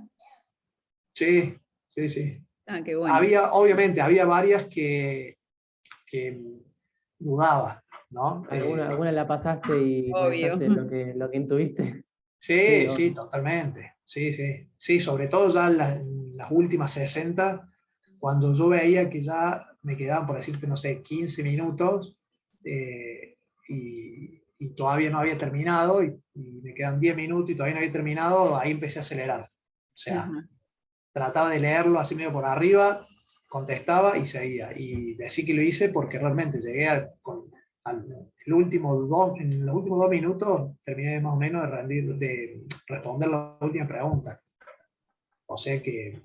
Sí, sí, sí. Ah, qué bueno. Obviamente, había varias que dudaba, ¿no? ¿Alguna la pasaste y Obvio. pensaste lo que intuiste? Sí, o sí, no. totalmente. Sí, sí. Sí, sobre todo ya en las últimas 60, cuando yo veía que ya me quedaban, por decirte, no sé, 15 minutos y todavía no había terminado y me quedan 10 minutos y todavía no había terminado, ahí empecé a acelerar. O sea, Ajá. trataba de leerlo así medio por arriba, contestaba y seguía. Y así que lo hice porque realmente llegué en los últimos 2 minutos terminé más o menos de responder la última pregunta. O sea que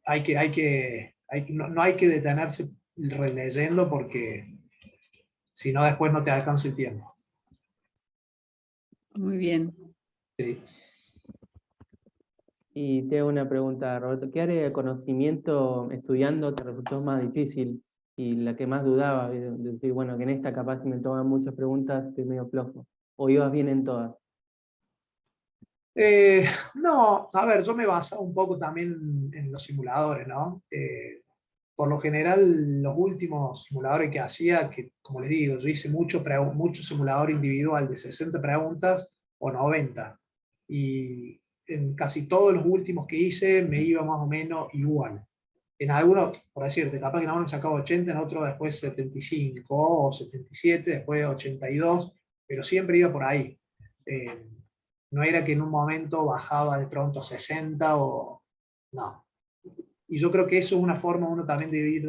no hay que detenerse releyendo porque si no después no te alcanza el tiempo. Muy bien. Sí. Y te hago una pregunta, Roberto. ¿Qué área de conocimiento estudiando te resultó más difícil y la que más dudabas? De decir, bueno, que en esta capaz si me toman muchas preguntas estoy medio flojo. ¿O ibas bien en todas? No, a ver, yo me baso un poco también en los simuladores, ¿no? Por lo general, los últimos simuladores que hacía, que como les digo, yo hice mucho simulador individual de 60 preguntas o 90. Y en casi todos los últimos que hice me iba más o menos igual. En algunos, por decirte, capaz que en algunos sacaba 80, en otros después 75 o 77, después 82, pero siempre iba por ahí. Eh, no era que en un momento bajaba de pronto a 60 o... No. Y yo creo que eso es una forma uno también de ir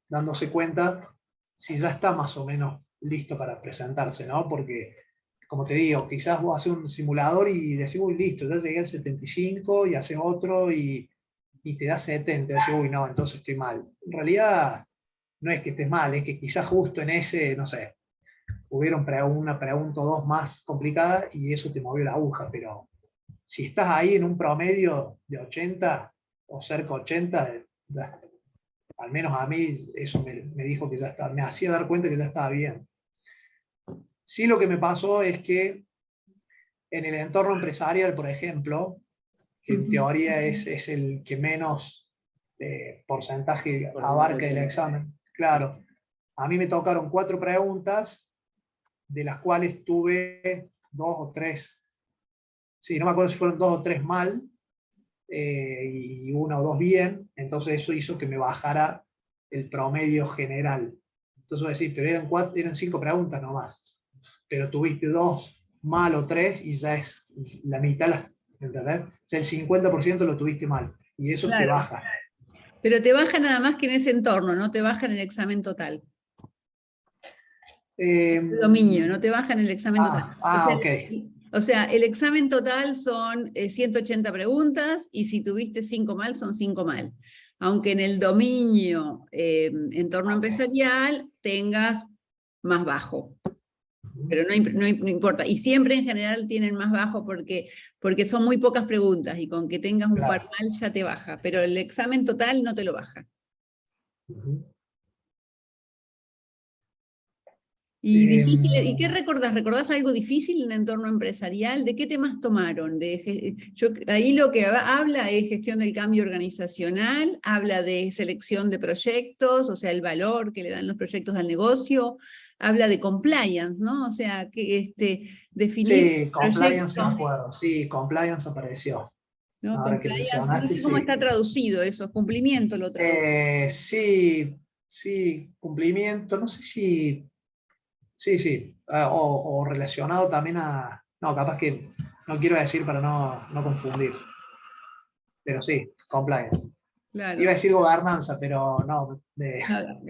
dándose cuenta si ya está más o menos listo para presentarse, ¿no? Porque, como te digo, quizás vos haces un simulador y decís, uy, listo, ya llegué al 75 y haces otro y te da 70, y decís, uy, no, entonces estoy mal. En realidad, no es que estés mal, es que quizás justo en ese, no sé, hubieron una pregunta o dos más complicada y eso te movió la aguja, pero si estás ahí en un promedio de 80 o cerca de 80, al menos a mí eso me dijo que ya estaba, me hacía dar cuenta que ya estaba bien. Sí, lo que me pasó es que en el entorno empresarial, por ejemplo, que en teoría es el que menos porcentaje abarca el examen, claro, a mí me tocaron 4 preguntas, de las cuales tuve 2 o 3, sí, no me acuerdo si fueron 2 o 3 mal, y 1 o 2 bien, entonces eso hizo que me bajara el promedio general. Entonces voy a decir, pero eran 5 preguntas nomás, pero tuviste 2 mal o 3 y ya es la mitad, ¿entendés? O sea, el 50% lo tuviste mal, y eso te Claro. baja. Pero te baja nada más que en ese entorno, no te baja en el examen total. El dominio, no te baja en el examen total. Ok. O sea, el examen total son 180 preguntas y si tuviste 5 mal, son 5 mal. Aunque en el dominio entorno empresarial tengas más bajo. Pero no importa. Y siempre en general tienen más bajo porque son muy pocas preguntas y con que tengas un par mal ya te baja. Pero el examen total no te lo baja. ¿Y difícil? ¿Y qué recordás? ¿Recordás algo difícil en el entorno empresarial? ¿De qué temas tomaron? Ahí lo que habla es gestión del cambio organizacional, habla de selección de proyectos, o sea, el valor que le dan los proyectos al negocio, habla de compliance, ¿no? O sea, que definir Sí, compliance me proyectos, acuerdo. Sí, compliance apareció. ¿no? Ahora que Compliance, no mencionaste, sé cómo sí. está traducido eso, cumplimiento lo traduce. Sí, sí, cumplimiento, no sé si, sí, sí, o relacionado también a, no, capaz que no quiero decir para no confundir, pero sí, compliance. Iba a Claro. decir gobernanza, pero no.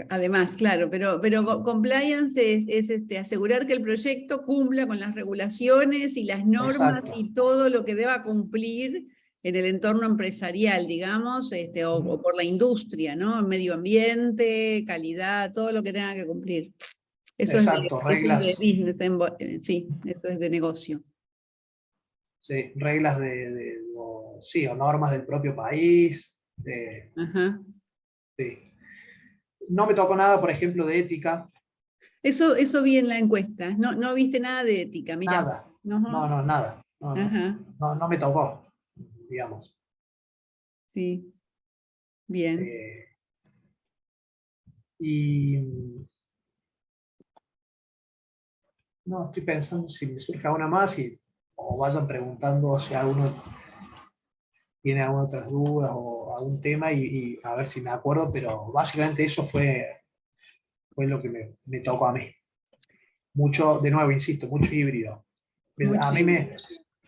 Además, claro, pero compliance es asegurar que el proyecto cumpla con las regulaciones y las normas Exacto. y todo lo que deba cumplir en el entorno empresarial, digamos, o por la industria, ¿no? Medio ambiente, calidad, todo lo que tenga que cumplir. Eso Exacto, eso es de reglas. business, sí, eso es de negocio. Sí, reglas sí, o normas del propio país. Ajá. Sí. No me tocó nada, por ejemplo, de ética, Eso vi en la encuesta. No, no viste nada de ética, mira. nada. Ajá. No, nada. Ajá. No me tocó, digamos. Sí, bien. Eh, y no, estoy pensando si me surge alguna más o vayan preguntando si alguno tiene alguna otras dudas o algún tema y a ver si me acuerdo, pero básicamente eso fue lo que me tocó a mí. Mucho, de nuevo, insisto, mucho híbrido. Mucho A mí bien.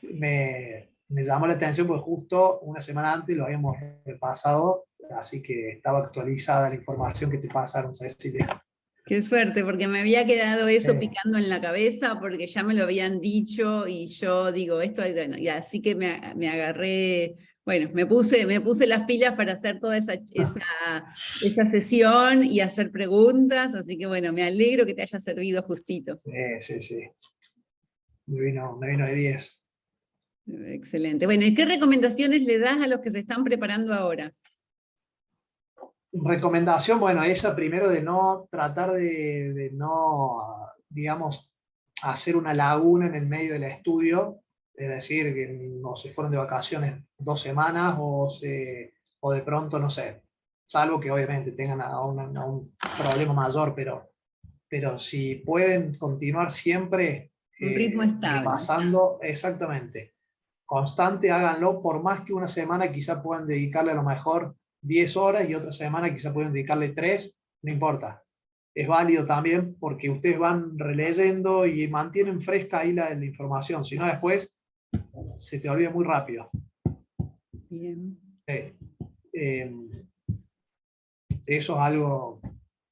me llamó la atención porque justo una semana antes lo habíamos repasado, así que estaba actualizada la información que te pasaron, Cecilia. Qué suerte, porque me había quedado eso Sí. picando en la cabeza, porque ya me lo habían dicho y yo digo, esto, bueno, y así que me agarré, bueno, me puse las pilas para hacer toda esa sesión y hacer preguntas, así que bueno, me alegro que te haya servido justito. Sí. Me vino de 10. Excelente. Bueno, ¿y qué recomendaciones le das a los que se están preparando ahora? Recomendación, bueno, esa primero de no tratar de no, digamos, hacer una laguna en el medio del estudio, es decir, que no se fueron de vacaciones 2 semanas o de pronto, no sé, salvo que obviamente tengan un problema mayor, pero si pueden continuar siempre Un ritmo estable. repasando exactamente, constante, háganlo, por más que una semana quizá puedan dedicarle a lo mejor 10 horas y otra semana quizá pueden dedicarle 3, no importa. Es válido también porque ustedes van releyendo y mantienen fresca ahí la información, si no después se te olvida muy rápido. Bien. Eso es algo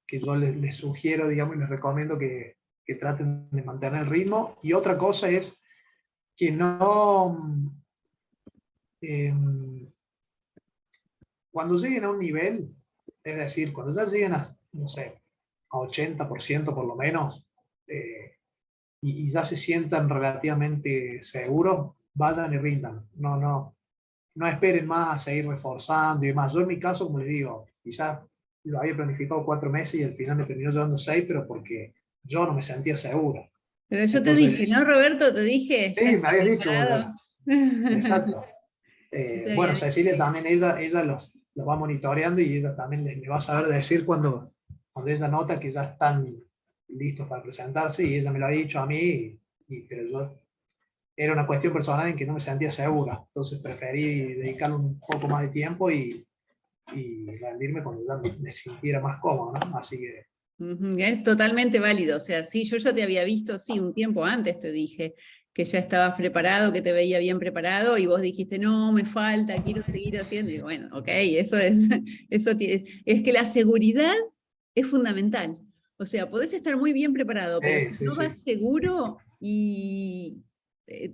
que yo les sugiero, digamos, y les recomiendo que traten de mantener el ritmo. Y otra cosa es que no, cuando lleguen a un nivel, es decir, cuando ya lleguen a, no sé, a 80% por lo menos, y ya se sientan relativamente seguros, vayan y rindan. No esperen más a seguir reforzando y demás. Yo en mi caso, como les digo, quizás lo había planificado 4 meses y al final me terminó llevando 6, pero porque yo no me sentía seguro. Pero yo te dije, Entonces, ¿no, Roberto? Te dije, ya sí, me está habías dicho, preparado. exacto. Yo te había Bueno, dicho. Cecilia también, ella los va monitoreando y ella también le va a saber decir cuando ella nota que ya están listos para presentarse y ella me lo ha dicho a mí, pero yo era una cuestión personal en que no me sentía segura, entonces preferí dedicarle un poco más de tiempo y rendirme cuando ya me sintiera más cómodo, ¿no? Así que... Es totalmente válido, o sea, sí, yo ya te había visto, sí, un tiempo antes te dije que ya estabas preparado, que te veía bien preparado, y vos dijiste, no, me falta, quiero seguir haciendo, y bueno, ok, eso es, es que la seguridad es fundamental, o sea, podés estar muy bien preparado, pero si Sí, no sí. vas seguro y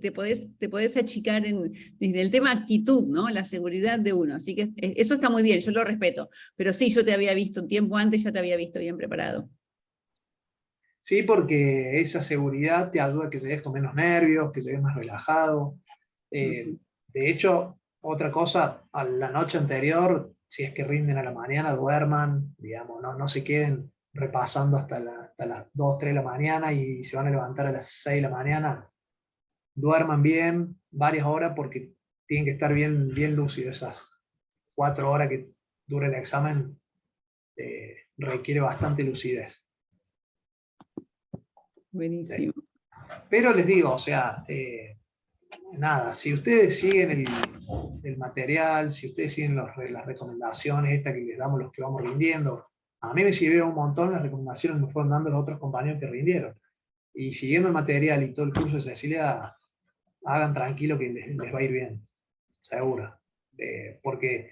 te podés achicar desde el tema actitud, ¿no? La seguridad de uno. Así que eso está muy bien, yo lo respeto. Pero sí, yo te había visto un tiempo antes, ya te había visto bien preparado. Sí, porque esa seguridad te ayuda a que llegues con menos nervios, que llegues más relajado. Eh, Ujú. de hecho, otra cosa, a la noche anterior, si es que rinden a la mañana, duerman, digamos, no se queden repasando hasta las 2, 3 de la mañana y se van a levantar a las 6 de la mañana. Duerman bien, varias horas, porque tienen que estar bien lúcidos. Esas 4 horas que dura el examen requiere bastante lucidez. Buenísimo. Pero les digo, o sea, nada, si ustedes siguen el material, si ustedes siguen las recomendaciones estas que les damos los que vamos rindiendo, a mí me sirvieron un montón las recomendaciones que me fueron dando los otros compañeros que rindieron. Y siguiendo el material y todo el curso de Cecilia, hagan tranquilo que les va a ir bien, seguro. Porque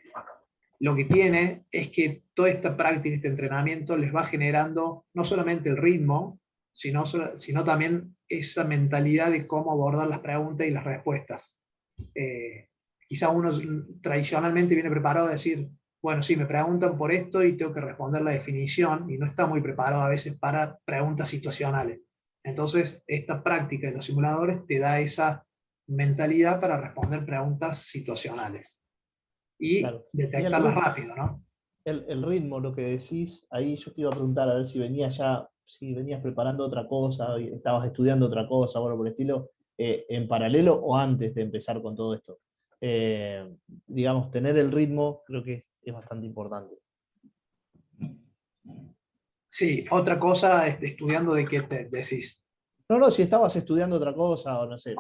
lo que tiene es que toda esta práctica, este entrenamiento les va generando no solamente el ritmo, sino también esa mentalidad de cómo abordar las preguntas y las respuestas. Quizá uno tradicionalmente viene preparado a decir, bueno, sí, me preguntan por esto y tengo que responder la definición, y no está muy preparado a veces para preguntas situacionales. Entonces, esta práctica de los simuladores te da esa mentalidad para responder preguntas situacionales y Claro. Y detectarlas rápido, ¿no? el ritmo, lo que decís, ahí yo te iba a preguntar a ver si si venías preparando otra cosa, y estabas estudiando otra cosa, bueno, por el estilo, en paralelo o antes de empezar con todo esto. Digamos, tener el ritmo creo que es bastante importante. Sí, otra cosa, estudiando de qué te decís. No, si estabas estudiando otra cosa, o no sé,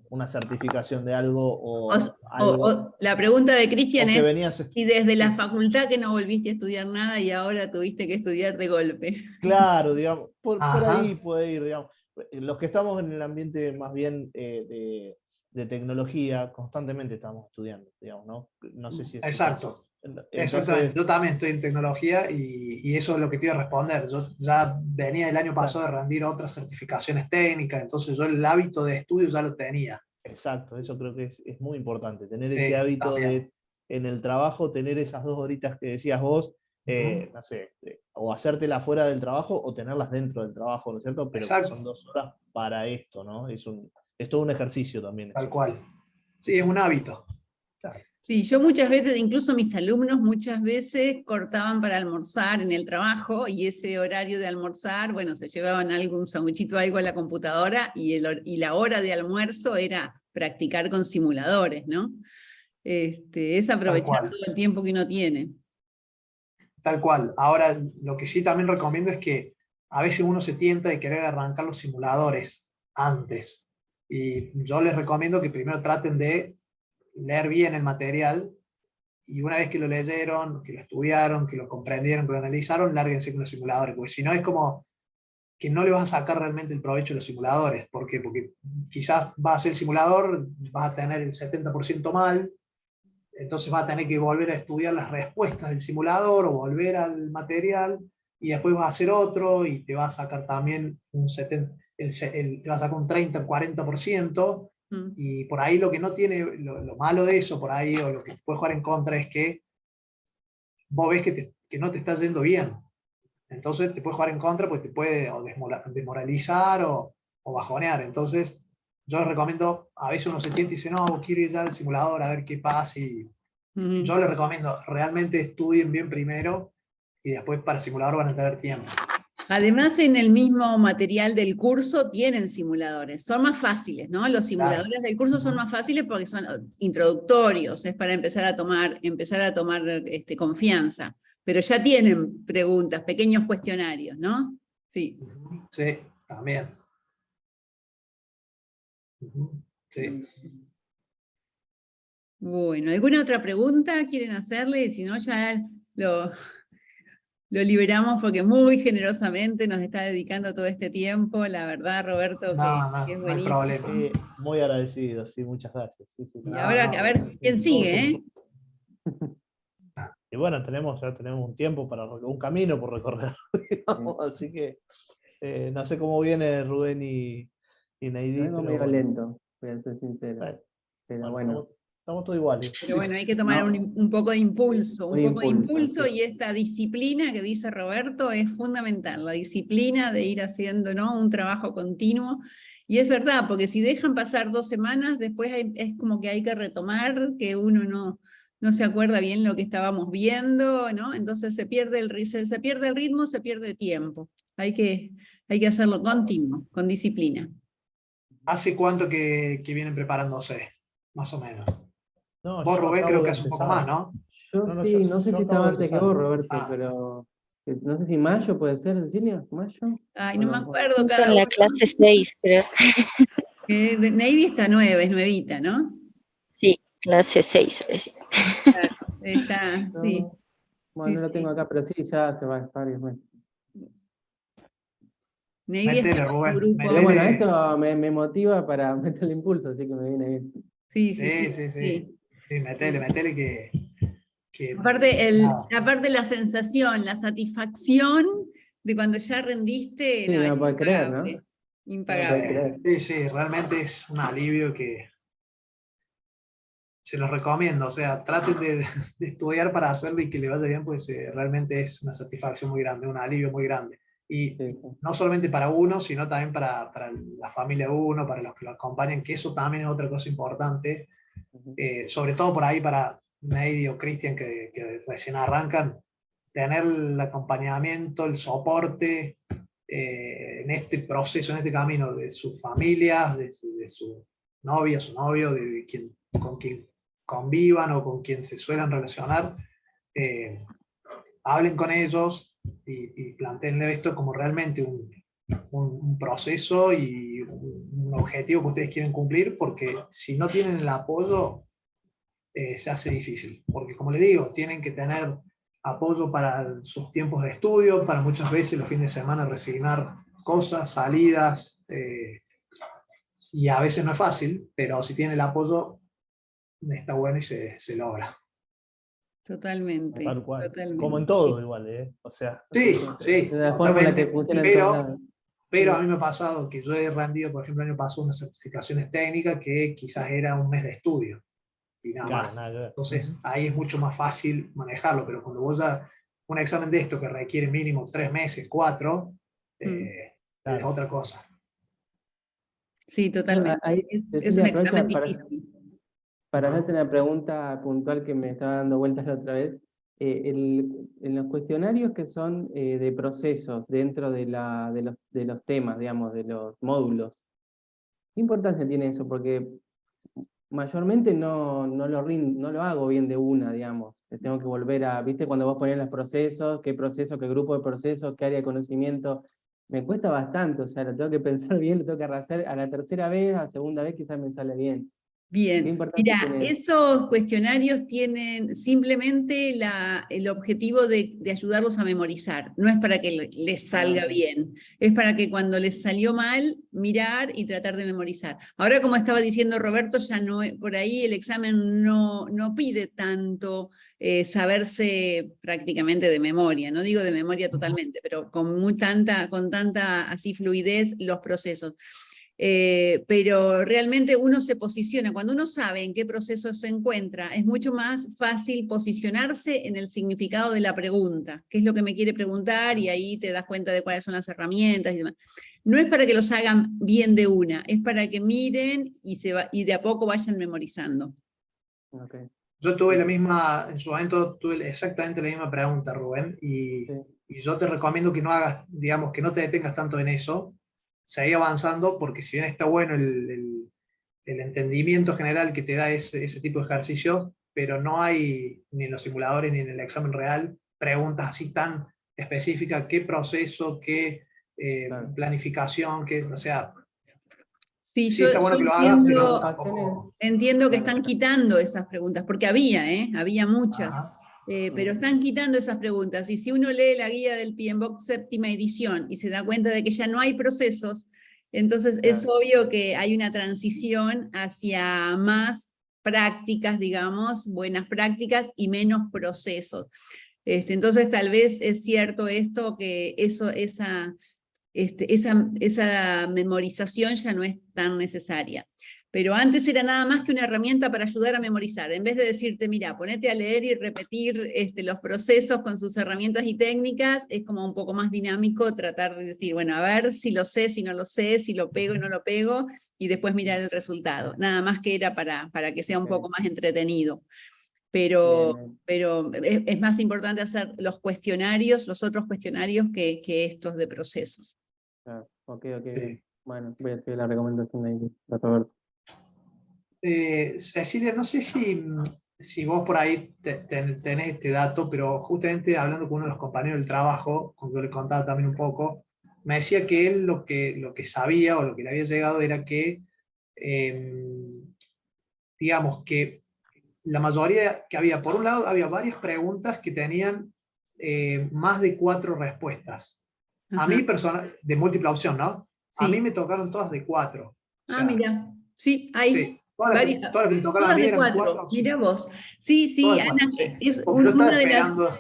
una certificación de algo, o algo, La pregunta de Cristian o que es, venías... y desde la Sí. facultad que no volviste a estudiar nada y ahora tuviste que estudiar de golpe. Claro, digamos, por ahí Ajá, puede ir, digamos. Los que estamos en el ambiente más bien de tecnología, constantemente estamos estudiando, digamos, ¿no? No sé si es tu caso. exacto. Exactamente, Entonces, yo también estoy en tecnología y eso es lo que te iba a responder. Yo ya venía el año claro, pasado de rendir otras certificaciones técnicas, entonces yo el hábito de estudio ya lo tenía. exacto, eso creo que es muy importante, tener ese Sí, hábito también. de en el trabajo, tener esas 2 horitas que decías vos, Ujú. no sé, o hacértelas fuera del trabajo o tenerlas dentro del trabajo, ¿no es cierto? Pero que son Exacto, 2 horas para esto, ¿no? Es todo un ejercicio también tal eso. cual. Sí, es un hábito. Claro. Sí, yo muchas veces, incluso mis alumnos muchas veces cortaban para almorzar en el trabajo y ese horario de almorzar, bueno, se llevaban algún sanguchito, algo a la computadora y la hora de almuerzo era practicar con simuladores, ¿no? Es Tal aprovechar cual. todo el tiempo que uno tiene. Tal cual. Ahora, lo que sí también recomiendo es que a veces uno se tienta de querer arrancar los simuladores antes. Y yo les recomiendo que primero traten de leer bien el material y una vez que lo leyeron, que lo estudiaron, que lo comprendieron, que lo analizaron, lárguense con los simuladores, porque si no es como que no le vas a sacar realmente el provecho a los simuladores. ¿Por qué? Porque quizás vas a hacer el simulador, vas a tener el 70% mal, entonces vas a tener que volver a estudiar las respuestas del simulador o volver al material y después vas a hacer otro y te va a sacar también un 70, te va a sacar un 30, 40%. Mm. Y por ahí lo que no tiene, lo malo de eso, por ahí, o lo que puede jugar en contra es que vos ves que no te está yendo bien. Entonces te puede jugar en contra, pues te puede o desmoralizar o bajonear. Entonces yo les recomiendo, a veces uno se siente y dice, no, quiero ir ya al simulador a ver qué pasa. Y Mm. yo les recomiendo, realmente estudien bien primero y después para el simulador van a tener tiempo. Además, en el mismo material del curso tienen simuladores, son más fáciles, ¿no? Los Claro. simuladores del curso son más fáciles porque son introductorios, es para empezar a tomar confianza, pero ya tienen preguntas, pequeños cuestionarios, ¿no? Sí. Sí, también. Sí. Bueno, ¿alguna otra pregunta quieren hacerle? Si no, ya lo liberamos porque muy generosamente nos está dedicando todo este tiempo. La verdad, Roberto, que No, es no hay buenísimo. problema. Muy agradecido, sí, muchas gracias. Sí, sí, Y No, ahora, a no, ver quién todos sigue, ¿eh? Y bueno, ya tenemos un tiempo un camino por recorrer, digamos, así que no sé cómo viene Rubén y Neidi, Vengo pero medio bueno. lento, voy a ser sincero. Pero bueno, Estamos todos iguales. Pero bueno, hay que tomar no, un poco de impulso, un impulso, sí. y esta disciplina que dice Roberto es fundamental, la disciplina de ir haciendo, ¿no?, un trabajo continuo. Y es verdad, porque si dejan pasar 2 semanas, después es como que hay que retomar, que uno no se acuerda bien lo que estábamos viendo, ¿no? Entonces se pierde el ritmo, se pierde tiempo. Hay que hacerlo continuo, con disciplina. ¿Hace cuánto que vienen preparándose? Más o menos. No, Vos, yo Rubén, acabo creo que de hace un poco empezar. más, ¿no? Yo sí, no sé yo si acabo estaba de antes que empezar. vos, Roberto, Ah, pero no sé si mayo puede ser, Cecilia, mayo. Ay, ¿O no me no? acuerdo Justo cada en la uno. clase 6, creo. Neidi está es nuevita, ¿no? Sí, clase 6 recién. Claro, está, sí, No, bueno, sí, no lo tengo sí. acá, pero sí, ya hace varios meses. Neidi está métele, con su Rubén, grupo. Pero bueno, métele. esto me motiva para meterle impulso, así que me viene bien. Sí, sí, Sí, sí, sí, sí. sí. Sí, métele que nada. Aparte la sensación, la satisfacción de cuando ya rendiste, Sí, no, no es lo puede creer, ¿no? impagable. No lo Sí, puede Impagable. creer. sí, sí, realmente es un alivio que se los recomiendo, o sea, traten de estudiar para hacerlo y que le vaya bien, pues realmente es una satisfacción muy grande, un alivio muy grande. Y Sí, sí. no solamente para uno, sino también para la familia de uno, para los que lo acompañan, que eso también es otra cosa importante, Ujú. sobre todo por ahí para Medio, Cristian, que recién arrancan, tener el acompañamiento, el soporte en este proceso, en este camino de sus familias, de su novia, su novio, de quien, con quien convivan o con quien se suelen relacionar, hablen con ellos y planteenle esto como realmente un proceso y un objetivo que ustedes quieren cumplir, porque si no tienen el apoyo, se hace difícil. Porque como les digo, tienen que tener apoyo para sus tiempos de estudio, para muchas veces los fines de semana resignar cosas, salidas, y a veces no es fácil, pero si tienen el apoyo, está bueno y se logra. Totalmente, Tal cual. Como en totalmente. todo igual, ¿eh? O sea, Sí, sí, Es la forma en la que totalmente, funciona en todos lados. pero a Sí. mí me ha pasado que yo he rendido, por ejemplo, el año pasado unas certificaciones técnicas que quizás era un mes de estudio y nada claro, más. nada que ver. Entonces ahí es mucho más fácil manejarlo, pero cuando vos ya un examen de esto que requiere mínimo 3 meses, 4, es Claro. otra cosa. Sí, Bueno, totalmente. ahí, Es un Cecilia, aprovecha examen difícil. para Ujú. hacerte una pregunta puntual que me estaba dando vueltas la otra vez. En los cuestionarios que son de procesos dentro de los temas, digamos, de los módulos, ¿qué importancia tiene eso? Porque mayormente no lo hago bien de una, digamos. Tengo que volver a, ¿viste? Cuando vos ponés los procesos, qué grupo de procesos, qué área de conocimiento, me cuesta bastante, o sea, lo tengo que pensar bien, lo tengo que hacer a la tercera vez, a la segunda vez quizás me sale bien. ¿Qué Bien, importancia mira, tiene eso? esos cuestionarios tienen simplemente el objetivo de ayudarlos a memorizar, no es para que les Ah, salga ok. bien, es para que cuando les salió mal, mirar y tratar de memorizar. Ahora, como estaba diciendo Roberto, ya no, por ahí el examen no pide tanto saberse prácticamente de memoria, no digo de memoria totalmente, pero con tanta así fluidez los procesos. Pero realmente uno se posiciona, cuando uno sabe en qué proceso se encuentra, es mucho más fácil posicionarse en el significado de la pregunta, qué es lo que me quiere preguntar, y ahí te das cuenta de cuáles son las herramientas y demás. No es para que los hagan bien de una, es para que miren y de a poco vayan memorizando. Okay. Yo tuve Sí, la sí, misma, en su momento tuve exactamente la misma pregunta, Rubén, sí, y yo te recomiendo que no hagas, digamos, que no te detengas tanto en eso, seguí avanzando, porque si bien está bueno el entendimiento general que te da ese tipo de ejercicio, pero no hay ni en los simuladores ni en el examen real preguntas así tan específicas, qué proceso, qué claro. planificación, qué, o sea, Sí, sí está bueno que lo hagas, pero Participaciones, tampoco... entiendo que claro. están quitando esas preguntas, porque había muchas. Ajá. Pero están quitando esas preguntas, y si uno lee la guía del PMBOK séptima edición y se da cuenta de que ya no hay procesos, entonces es Claro. obvio que hay una transición hacia más prácticas, digamos, buenas prácticas y menos procesos. Entonces tal vez es cierto esto, que esa memorización ya no es tan necesaria. Pero antes era nada más que una herramienta para ayudar a memorizar. En vez de decirte, mira, ponete a leer y repetir los procesos con sus herramientas y técnicas, es como un poco más dinámico tratar de decir, bueno, a ver si lo sé, si no lo sé, si lo pego y no lo pego, y después mirar el resultado. Nada más que era para que sea un poco Ok. más entretenido. Bien, Pero, bien. pero es más importante hacer los cuestionarios, los otros cuestionarios, que estos de procesos. Claro. Ok, bien. Sí. Bueno, voy a seguir la recomendación de ahí, de Roberto. Cecilia, no sé si vos por ahí tenés este dato, pero justamente hablando con uno de los compañeros del trabajo, con que yo le contaba también un poco, me decía que él lo que sabía o lo que le había llegado era que, digamos, que la mayoría que había, por un lado, había varias preguntas que tenían más de 4 respuestas. A Ajá, mí, de múltiple opción, ¿no? A mí sí. me tocaron todas de 4. O Ah, sea, mira, sí, hay sí, todas las que me tocaron a todas mí de eran 4 4, opciones. mira vos. Sí, Todas sí, de 4, Ana, sí. es Porque yo estaba esperando, una de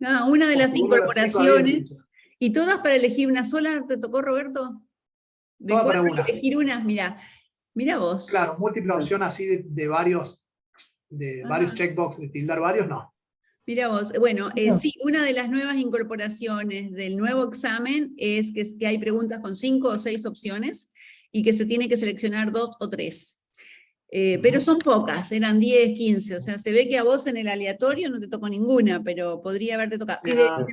las porque uno de los chicos había incorporaciones, dicho, y todas para elegir una sola. ¿Te tocó, Roberto? De todas para 4 y una. elegir una, mira vos. Claro, múltiple opción así de varios de varios checkbox, de tildar varios, no. Mira vos, bueno, Mira. sí, una de las nuevas incorporaciones del nuevo examen es que hay preguntas con 5 o 6 opciones y que se tiene que seleccionar 2 o 3. Pero son pocas, eran 10, 15, o sea, se ve que a vos en el aleatorio no te tocó ninguna, pero podría haberte tocado. Y de Ah.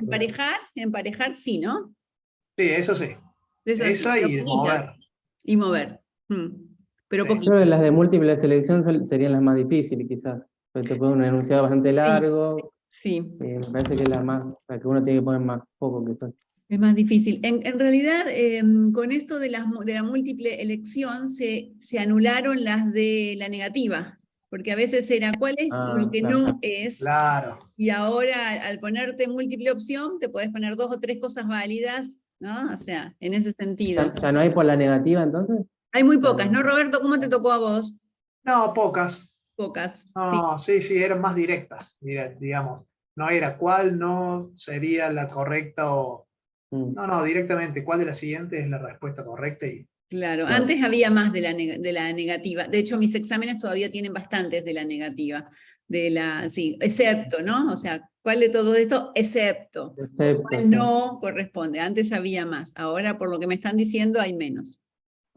emparejar sí, ¿no? Sí, eso sí. Es así, Esa pero y poquitas. mover. Y mover. Pero Sí. Yo poquito. creo que las de múltiple selección serían las más difíciles, quizás. Porque te ponen un enunciado bastante largo. Sí. Me parece que es la que uno tiene que poner más foco, quizás. Es más difícil. En realidad, con esto de la múltiple elección, se anularon las de la negativa, porque a veces era cuál es lo que Claro. no es, Claro. y ahora al ponerte múltiple opción, te podés poner 2 o 3 cosas válidas, ¿no? O sea, en ese sentido. ¿Ya no hay por la negativa, entonces? Hay muy pocas, ¿no, Roberto? ¿Cómo te tocó a vos? No, pocas. Pocas, sí. No, sí, eran más directas, digamos. No era cuál no sería la correcta o... No, directamente, ¿cuál de las siguientes es la respuesta correcta? Y Claro, Claro. antes había más de la negativa. De hecho, mis exámenes todavía tienen bastantes de la negativa. Sí, excepto, ¿no? O sea, ¿cuál de todo esto? Excepto. Excepto, ¿Cuál sí. no corresponde? Antes había más. Ahora, por lo que me están diciendo, hay menos.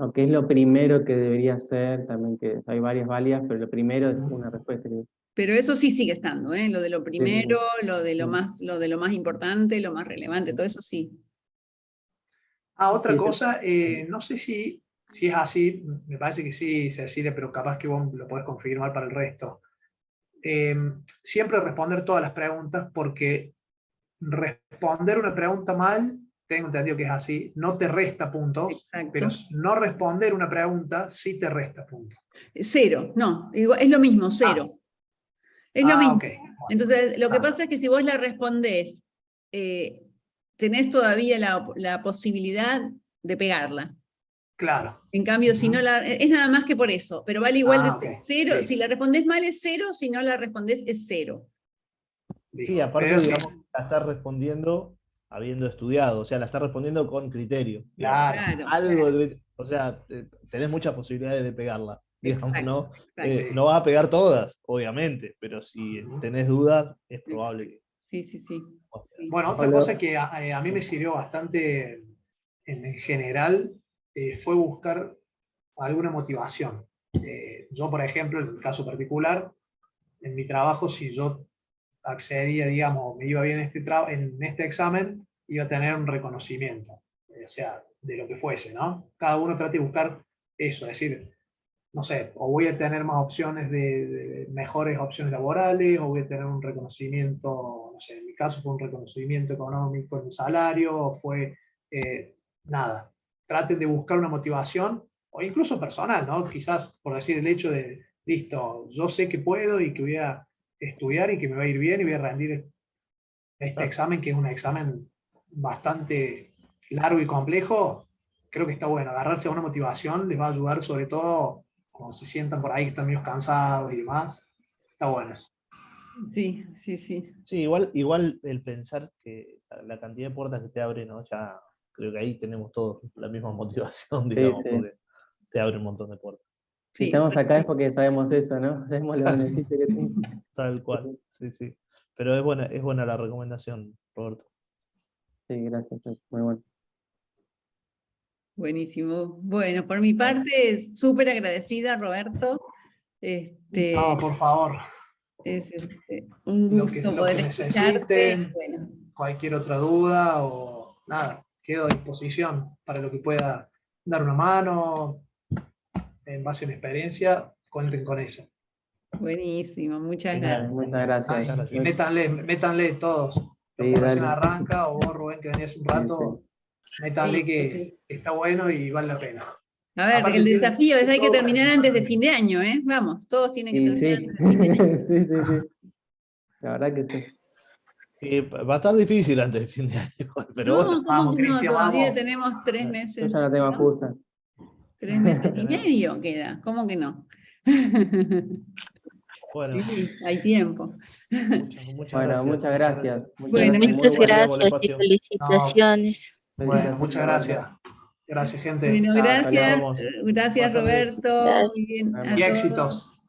O que es lo primero que debería ser, también que hay varias válidas, pero lo primero es una respuesta. Pero eso sí sigue estando, ¿eh? Lo de lo primero, lo de lo Sí. más importante, lo más relevante, todo eso sí. otra Sí, cosa, no sé si es así, me parece que sí, Cecilia, pero capaz que vos lo podés confirmar para el resto. Siempre responder todas las preguntas, porque responder una pregunta mal, tengo entendido que es así, no te resta puntos, Exacto. pero no responder una pregunta sí te resta puntos. 0, no, es lo mismo, 0. Es lo mismo. Ok. Entonces, lo que Ah. pasa es que si vos la respondés, tenés todavía la posibilidad de pegarla. Claro. En cambio, si no es nada más que por eso, pero vale igual de Ok. 0. Sí. Si la respondés mal es 0, si no la respondés es 0. Sí, aparte, Pero sí, digamos, la estás respondiendo habiendo estudiado, o sea, la estás respondiendo con criterio. digamos. claro. Algo, o sea, tenés muchas posibilidades de pegarla. Digamos, Exacto, ¿no? exacto. No vas a pegar todas, obviamente, pero si tenés dudas, es probable que. Sí. Sí. Bueno, otra cosa que a mí me sirvió bastante en general fue buscar alguna motivación. Yo, por ejemplo, en mi caso particular, en mi trabajo, si yo accedía, digamos, me iba bien en este examen, iba a tener un reconocimiento, o sea, de lo que fuese, ¿no? Cada uno trate de buscar eso, es decir, no sé, o voy a tener más opciones de mejores opciones laborales, o voy a tener un reconocimiento, no sé, en mi caso fue un reconocimiento económico en el salario, o fue, nada, traten de buscar una motivación, o incluso personal, ¿no? Quizás, por decir el hecho de, listo, yo sé que puedo y que voy a estudiar y que me va a ir bien y voy a rendir este examen, que es un examen bastante largo y complejo. Creo que está bueno, agarrarse a una motivación les va a ayudar, sobre todo cuando se sientan por ahí que están medio cansados y demás. Está bueno. Sí. Sí, igual el pensar que la cantidad de puertas que te abre, ¿no? Ya creo que ahí tenemos todos la misma motivación, digamos, sí. porque te abre un montón de puertas. Si estamos acá es porque sabemos eso, ¿no? Sabemos los beneficios que tiene. Tal cual, sí. Pero es buena la recomendación, Roberto. Sí, gracias, muy bueno. Buenísimo. Bueno, por mi parte, súper agradecida, Roberto. No, por favor. Es un gusto Lo que poder escucharte. necesiten, Bueno, cualquier otra duda o nada, quedo a disposición para lo que pueda dar una mano en base a mi experiencia, cuenten con eso. buenísimo, muchas Dale, gracias. muchas gracias. Y métanle todos. Lo Sí, que recién dale. arranca, o vos, Rubén, que venías un rato, métanle que está bueno y vale la pena. A ver, Aparte el tiene desafío es hay que todo para terminar que antes de salga fin de año, ¿eh? Vamos, todos tienen que Y terminar sí, antes de fin de año. sí. La verdad que sí. Va a estar difícil antes del fin de año, pero No, bueno. ¿cómo Vamos, que no? Cristian, Todavía vamos. tenemos 3 Yo meses. ya la tengo ¿no? justa. 3 meses y medio queda, ¿cómo que no? Bueno, Sí, hay tiempo. muchas Bueno, gracias. muchas gracias. Bueno, Muy Muchas bueno. gracias y espacio. felicitaciones. Bueno, muchas gracias. Gracias, gente. Bueno, Hasta gracias. luego. Gracias, Buenas tardes. Roberto. Gracias. Muy bien, Nos a Y vemos. todos. éxitos.